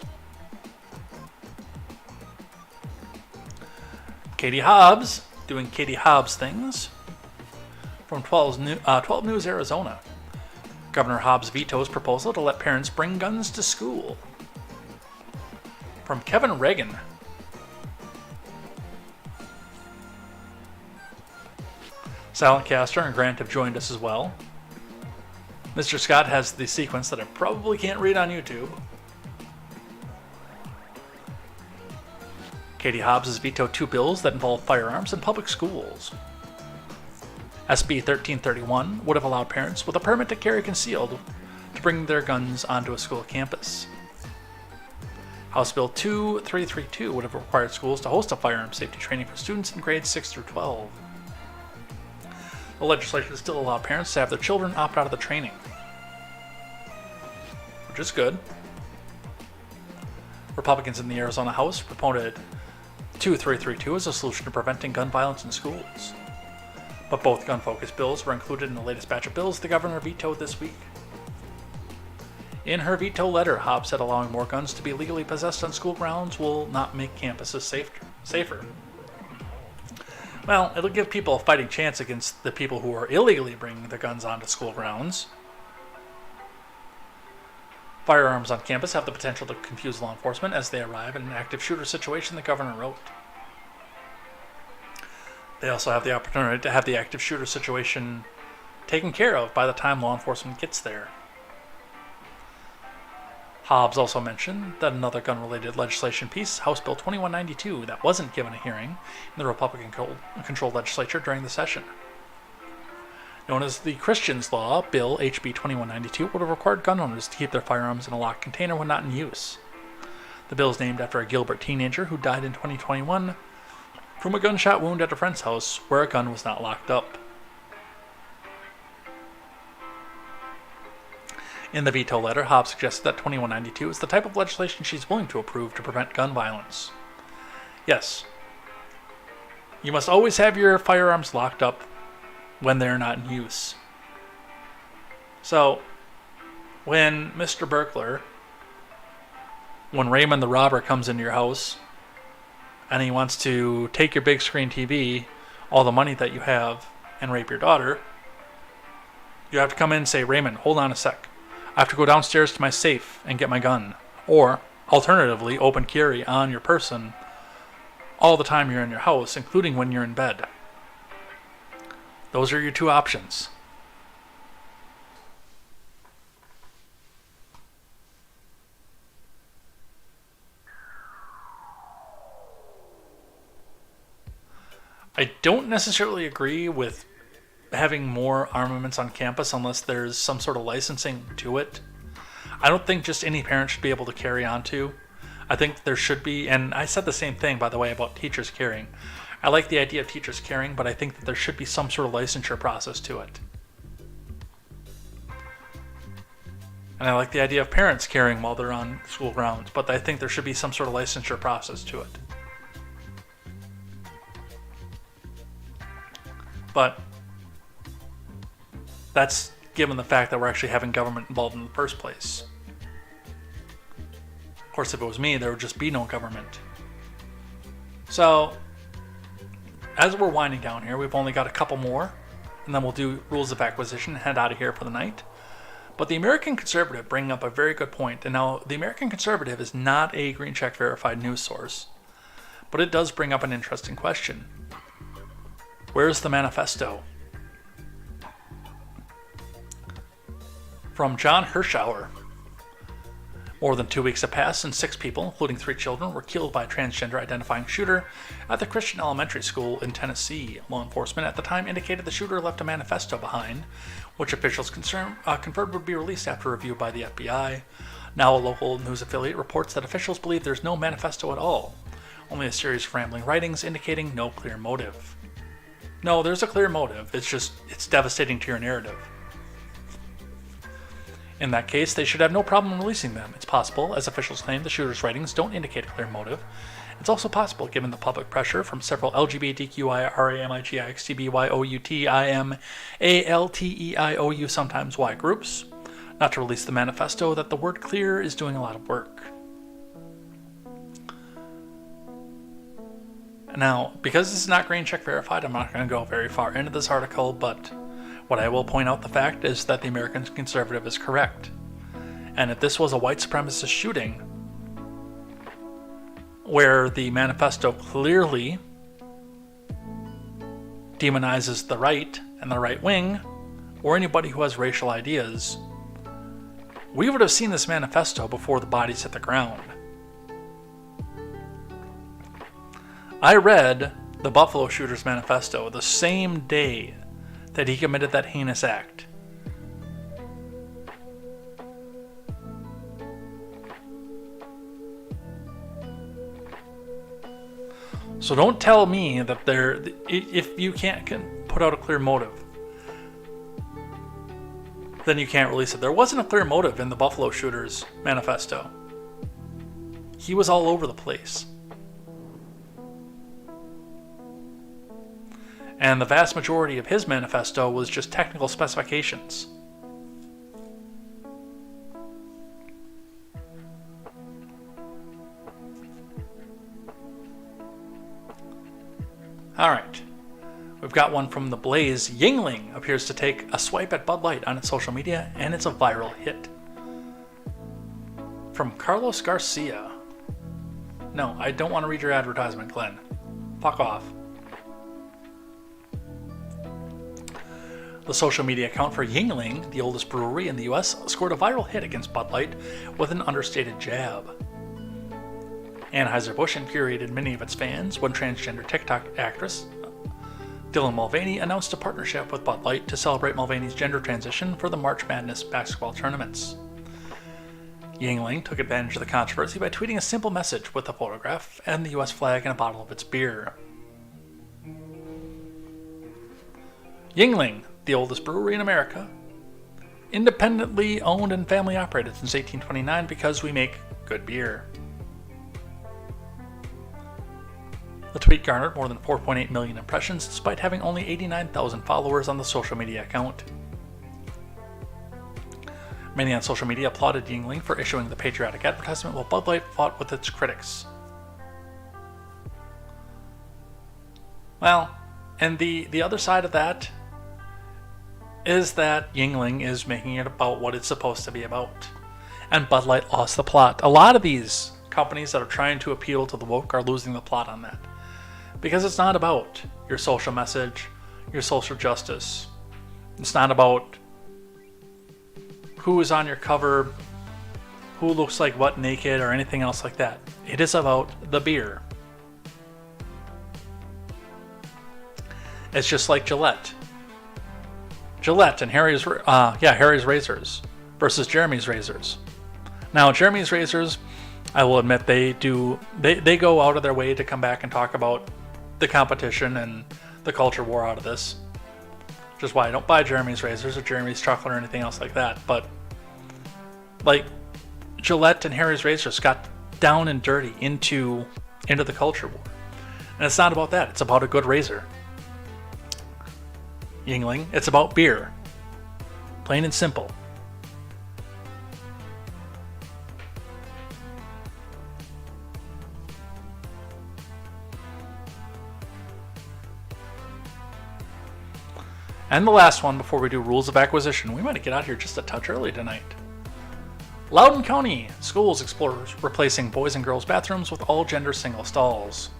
Katie Hobbs, doing Katie Hobbs things. From 12 News Arizona. Governor Hobbs vetoes proposal to let parents bring guns to school. From Kevin Reagan. Silentcaster and Grant have joined us as well. Mr. Scott has the sequence that I probably can't read on YouTube. Katie Hobbs has vetoed 2 bills that involve firearms in public schools. SB 1331 would have allowed parents with a permit to carry concealed to bring their guns onto a school campus. House Bill 2332 would have required schools to host a firearm safety training for students in grades 6 through 12. The legislation still allowed parents to have their children opt out of the training, which is good. Republicans in the Arizona House promoted 2332 as a solution to preventing gun violence in schools. But both gun-focused bills were included in the latest batch of bills the governor vetoed this week. In her veto letter, Hobbs said allowing more guns to be legally possessed on school grounds will not make campuses safer. Well, it'll give people a fighting chance against the people who are illegally bringing their guns onto school grounds. Firearms on campus have the potential to confuse law enforcement as they arrive in an active shooter situation, the governor wrote. They also have the opportunity to have the active shooter situation taken care of by the time law enforcement gets there. Hobbs also mentioned that another gun-related legislation piece, House Bill 2192, that wasn't given a hearing in the Republican-controlled legislature during the session. Known as the Christians Law, Bill HB 2192 would have required gun owners to keep their firearms in a locked container when not in use. The bill is named after a Gilbert teenager who died in 2021 from a gunshot wound at a friend's house where a gun was not locked up. In the veto letter, Hobbs suggested that 2192 is the type of legislation she's willing to approve to prevent gun violence. Yes, you must always have your firearms locked up when they're not in use. So, when Mr. Burglar, when Raymond the robber comes into your house and he wants to take your big screen TV, all the money that you have, and rape your daughter, you have to come in and say, Raymond, hold on a sec. I have to go downstairs to my safe and get my gun. Or, alternatively, open carry on your person all the time you're in your house, including when you're in bed. Those are your 2 options. I don't necessarily agree with having more armaments on campus unless there's some sort of licensing to it. I don't think just any parent should be able to carry on to. I think there should be, and I said the same thing, by the way, about teachers carrying. I like the idea of teachers carrying, but I think that there should be some sort of licensure process to it. And I like the idea of parents carrying while they're on school grounds, but I think there should be some sort of licensure process to it. But that's given the fact that we're actually having government involved in the first place. Of course, if it was me, there would just be no government. So, as we're winding down here, we've only got a couple more, and then we'll do rules of acquisition and head out of here for the night. But the American Conservative bringing up a very good point. And now, the American Conservative is not a green check verified news source, but it does bring up an interesting question. Where's the manifesto? From John Hirschauer. More than 2 weeks have passed and 6 people, including 3 children, were killed by a transgender-identifying shooter at the Christian elementary school in Tennessee. Law enforcement at the time indicated the shooter left a manifesto behind, which officials confirmed would be released after review by the FBI. Now a local news affiliate reports that officials believe there's no manifesto at all, only a series of rambling writings indicating no clear motive. No, there's a clear motive, it's devastating to your narrative. In that case, they should have no problem releasing them. It's possible, as officials claim, the shooter's writings don't indicate a clear motive. It's also possible, given the public pressure from several LGBTQIRAMIGIXTBYOUTIMALTEIOU sometimes Y groups, not to release the manifesto, that the word clear is doing a lot of work. Now, because this is not green check verified, I'm not going to go very far into this article, but what I will point out the fact is that the American conservative is correct. And if this was a white supremacist shooting, where the manifesto clearly demonizes the right and the right wing, or anybody who has racial ideas, we would have seen this manifesto before the bodies hit the ground. I read the Buffalo shooter's manifesto the same day that he committed that heinous act. So don't tell me that if you can't put out a clear motive, then you can't release it. There wasn't a clear motive in the Buffalo shooter's manifesto. He was all over the place. And the vast majority of his manifesto was just technical specifications. Alright, we've got one from The Blaze. Yingling appears to take a swipe at Bud Light on its social media, and it's a viral hit. From Carlos Garcia. No, I don't want to read your advertisement, Glenn. Fuck off. The social media account for Yingling, the oldest brewery in the US, scored a viral hit against Bud Light with an understated jab. Anheuser-Busch infuriated many of its fans when transgender TikTok actress Dylan Mulvaney announced a partnership with Bud Light to celebrate Mulvaney's gender transition for the March Madness basketball tournaments. Yingling took advantage of the controversy by tweeting a simple message with a photograph and the US flag and a bottle of its beer. Yingling, the oldest brewery in America, independently owned and family operated since 1829 because we make good beer. The tweet garnered more than 4.8 million impressions despite having only 89,000 followers on the social media account. Many on social media applauded Yingling for issuing the patriotic advertisement, while Bud Light fought with its critics. Well, and the other side of that is that Yingling is making it about what it's supposed to be about. And Bud Light lost the plot. A lot of these companies that are trying to appeal to the woke are losing the plot on that. Because it's not about your social message, your social justice. It's not about who is on your cover, who looks like what naked, or anything else like that. It is about the beer. It's just like Gillette. Gillette and Harry's razors versus Jeremy's razors. Now, Jeremy's razors, I will admit, they go out of their way to come back and talk about the competition and the culture war out of this. Which is why I don't buy Jeremy's razors or Jeremy's chocolate or anything else like that. But like Gillette and Harry's razors got down and dirty into the culture war. And it's not about that. It's about a good razor. Yingling, it's about beer. Plain and simple. And the last one before we do rules of acquisition. We might get out here just a touch early tonight. Loudoun County schools explore replacing boys and girls bathrooms with all gender single stalls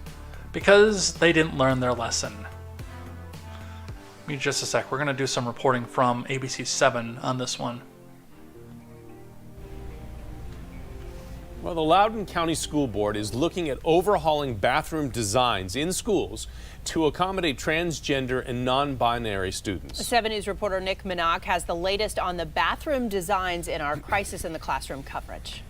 because they didn't learn their lesson. Give me just a sec. We're going to do some reporting from ABC 7 on this one. Well, the Loudoun County School Board is looking at overhauling bathroom designs in schools to accommodate transgender and non-binary students. 7 News reporter Nick Minach has the latest on the bathroom designs in our Crisis in the Classroom coverage.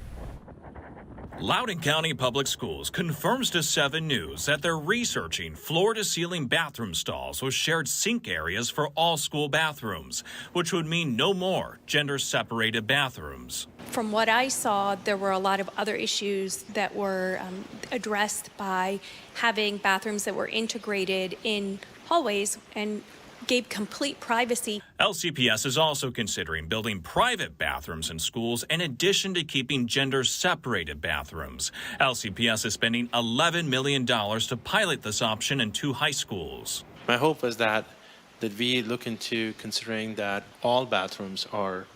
Loudoun County Public Schools confirms to 7 News that they're researching floor-to-ceiling bathroom stalls with shared sink areas for all school bathrooms, which would mean no more gender-separated bathrooms. From what I saw, there were a lot of other issues that were addressed by having bathrooms that were integrated in hallways and gave complete privacy. LCPS is also considering building private bathrooms in schools in addition to keeping gender-separated bathrooms. LCPS is spending $11 million to pilot this option in 2 high schools. My hope is that we look into considering that all bathrooms are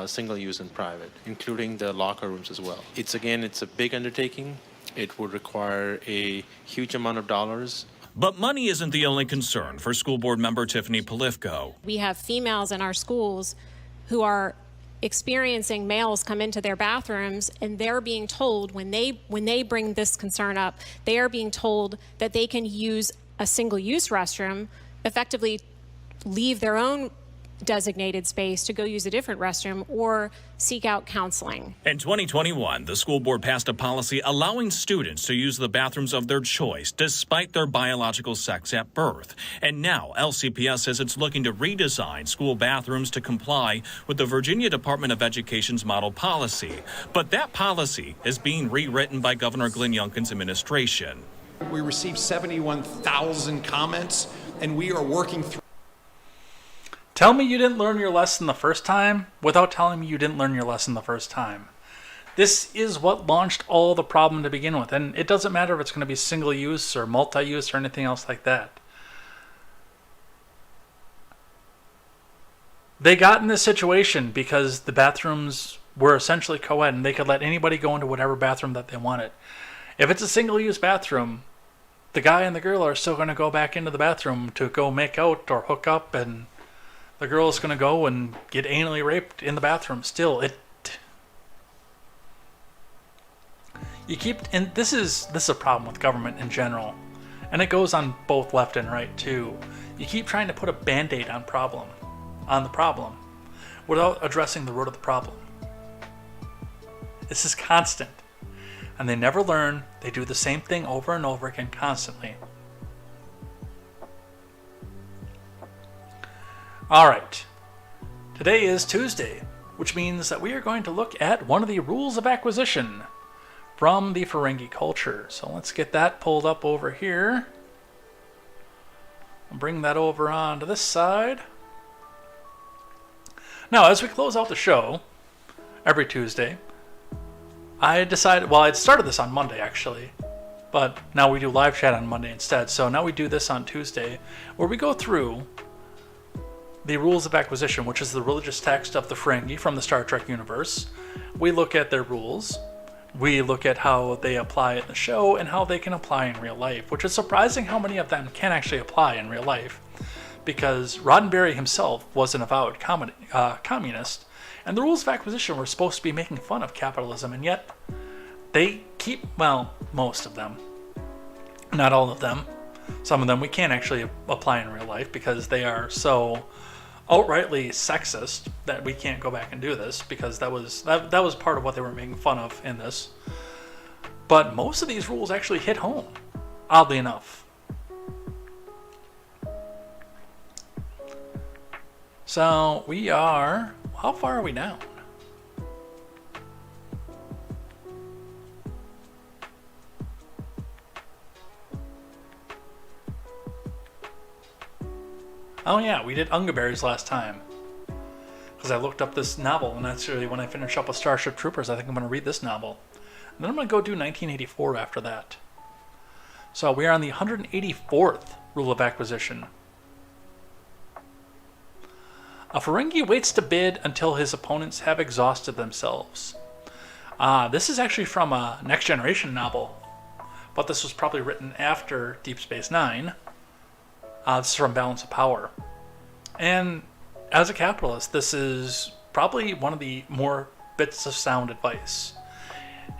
single-use and private, including the locker rooms as well. It's a big undertaking. It would require a huge amount of dollars. But money isn't the only concern for school board member Tiffany Polifko. We have females in our schools who are experiencing males come into their bathrooms, and they're being told when they bring this concern up, they are being told that they can use a single-use restroom, effectively leave their own designated space to go use a different restroom or seek out counseling. In 2021, the school board passed a policy allowing students to use the bathrooms of their choice despite their biological sex at birth. And now LCPS says it's looking to redesign school bathrooms to comply with the Virginia Department of Education's model policy. But that policy is being rewritten by Governor Glenn Youngkin's administration. We received 71,000 comments, and we are working through. Tell me you didn't learn your lesson the first time without telling me you didn't learn your lesson the first time. This is what launched all the problem to begin with, and it doesn't matter if it's going to be single use or multi-use or anything else like that. They got in this situation because the bathrooms were essentially co-ed and they could let anybody go into whatever bathroom that they wanted. If it's a single-use bathroom, the guy and the girl are still going to go back into the bathroom to go make out or hook up, and the girl is going to go and get anally raped in the bathroom still. And this is a problem with government in general. And it goes on both left and right too. You keep trying to put a band-aid on the problem without addressing the root of the problem. This is constant. And they never learn. They do the same thing over and over again constantly. All right, today is Tuesday, which means that we are going to look at one of the rules of acquisition from the Ferengi culture. So let's get that pulled up over here. I'll bring that over onto this side. Now, as we close out the show every Tuesday, I decided, well, I'd started this on Monday actually, but now we do live chat on Monday instead. So now we do this on Tuesday, where we go through the rules of acquisition, which is the religious text of the Ferengi from the Star Trek universe. We look at their rules. We look at how they apply in the show and how they can apply in real life, which is surprising how many of them can actually apply in real life, because Roddenberry himself was an avowed communist, and the rules of acquisition were supposed to be making fun of capitalism, and yet they keep, well, most of them, not all of them. Some of them we can't actually apply in real life because they are so outrightly sexist that we can't go back and do this, because that was part of what they were making fun of in this. But most of these rules actually hit home, oddly enough. So we are, how far are we down? Oh yeah, we did Ungaberries last time. Because I looked up this novel, and actually when I finish up with Starship Troopers, I think I'm going to read this novel. And then I'm going to go do 1984 after that. So we are on the 184th rule of acquisition. A Ferengi waits to bid until his opponents have exhausted themselves. This is actually from a Next Generation novel, but this was probably written after Deep Space Nine. This is from Balance of Power. And as a capitalist, this is probably one of the more bits of sound advice.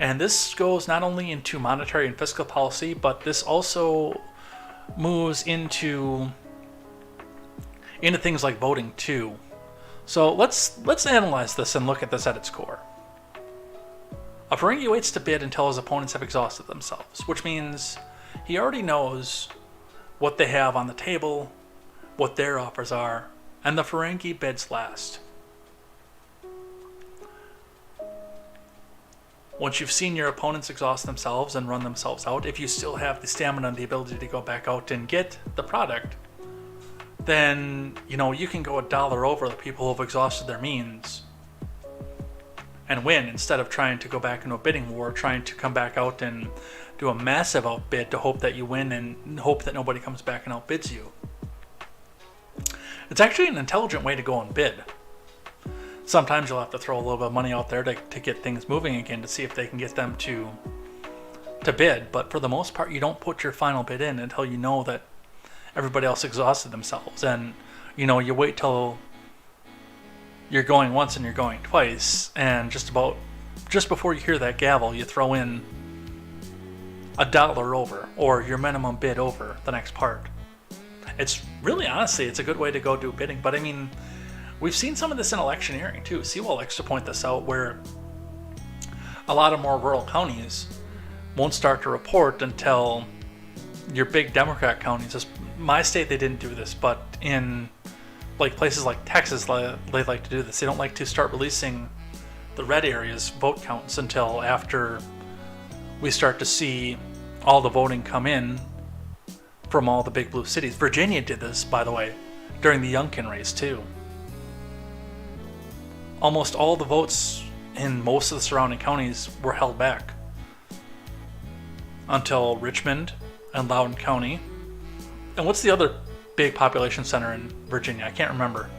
And this goes not only into monetary and fiscal policy, but this also moves into things like voting too. So let's analyze this and look at this at its core. A Ferengi waits to bid until his opponents have exhausted themselves, which means he already knows what they have on the table, what their offers are, and the Ferengi bids last. Once you've seen your opponents exhaust themselves and run themselves out, if you still have the stamina and the ability to go back out and get the product, then, you can go $1 over the people who have exhausted their means and win, instead of trying to go back into a bidding war, trying to come back out and do a massive outbid to hope that you win and hope that nobody comes back and outbids you. It's actually an intelligent way to go and bid. Sometimes you'll have to throw a little bit of money out there to get things moving again, to see if they can get them to bid, but for the most part, you don't put your final bid in until you know that everybody else exhausted themselves, and you wait till you're going once and you're going twice, and just before you hear that gavel, you throw in $1 over, or your minimum bid over the next part. It's really, honestly, it's a good way to go do bidding, but I mean, we've seen some of this in electioneering too. Sewell likes to point this out, where a lot of more rural counties won't start to report until your big Democrat counties. My state, they didn't do this, but in places like Texas, they like to do this. They don't like to start releasing the red areas vote counts until after we start to see all the voting come in from all the big blue cities. Virginia did this, by the way, during the Youngkin race too. Almost all the votes in most of the surrounding counties were held back until Richmond and Loudoun County. And what's the other big population center in Virginia? I can't remember.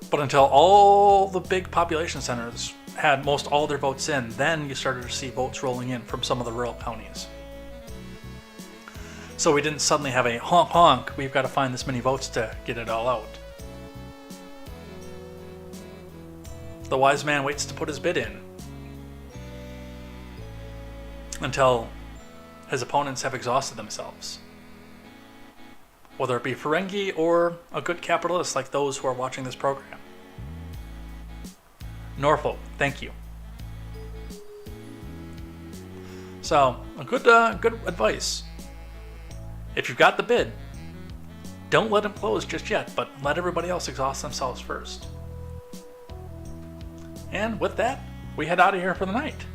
But until all the big population centers had most all their votes in, then you started to see votes rolling in from some of the rural counties. So we didn't suddenly have a honk honk, we've got to find this many votes to get it all out. The wise man waits to put his bid in until his opponents have exhausted themselves. Whether it be Ferengi or a good capitalist like those who are watching this program. Norfolk, thank you. So, a good advice. If you've got the bid, don't let them close just yet, but let everybody else exhaust themselves first. And with that, we head out of here for the night.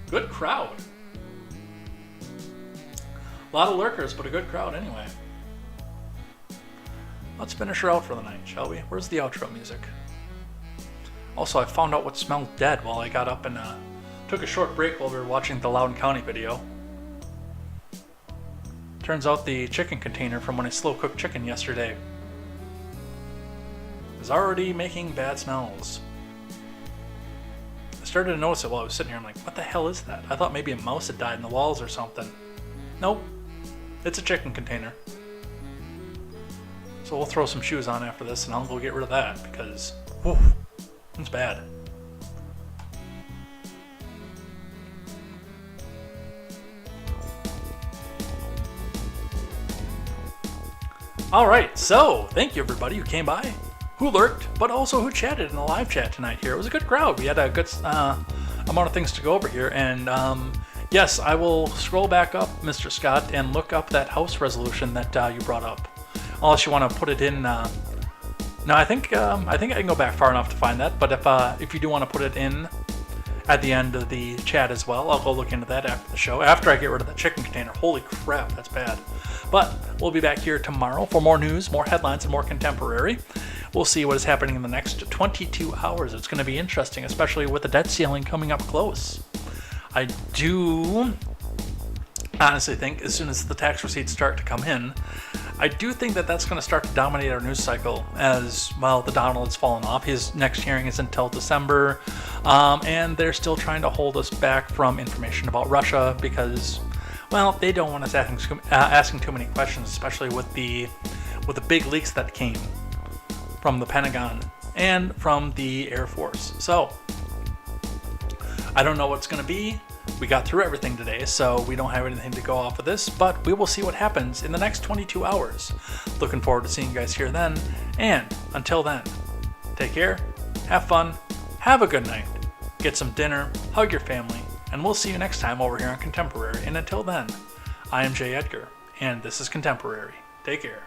Good crowd. A lot of lurkers, but a good crowd anyway. Let's finish her out for the night, shall we? Where's the outro music? Also, I found out what smelled dead while I got up and took a short break while we were watching the Loudoun County video. Turns out the chicken container from when I slow-cooked chicken yesterday is already making bad smells. I started to notice it while I was sitting here. I'm like, what the hell is that? I thought maybe a mouse had died in the walls or something. Nope. It's a chicken container. So we'll throw some shoes on after this and I'll go get rid of that because, whew, it's bad. Alright, so thank you everybody who came by, who lurked, but also who chatted in the live chat tonight here. It was a good crowd. We had a good amount of things to go over here, and yes, I will scroll back up, Mr. Scott, and look up that House resolution that you brought up. Unless you want to put it in. No, I think I can go back far enough to find that. But if you do want to put it in at the end of the chat as well, I'll go look into that after the show. After I get rid of that chicken container. Holy crap, that's bad. But we'll be back here tomorrow for more news, more headlines, and more contemporary. We'll see what is happening in the next 22 hours. It's going to be interesting, especially with the debt ceiling coming up close. I do honestly think as soon as the tax receipts start to come in, I do think that that's going to start to dominate our news cycle as, well, the Donald has fallen off. His next hearing is until December, and they're still trying to hold us back from information about Russia because, well, they don't want us asking too many questions, especially with the big leaks that came from the Pentagon and from the Air Force. So I don't know what's going to be. We got through everything today, so we don't have anything to go off of this, but we will see what happens in the next 22 hours. Looking forward to seeing you guys here then, and until then, take care, have fun, have a good night, get some dinner, hug your family, and we'll see you next time over here on Contemporary. And until then, I am Jay Edgar, and this is Contemporary. Take care.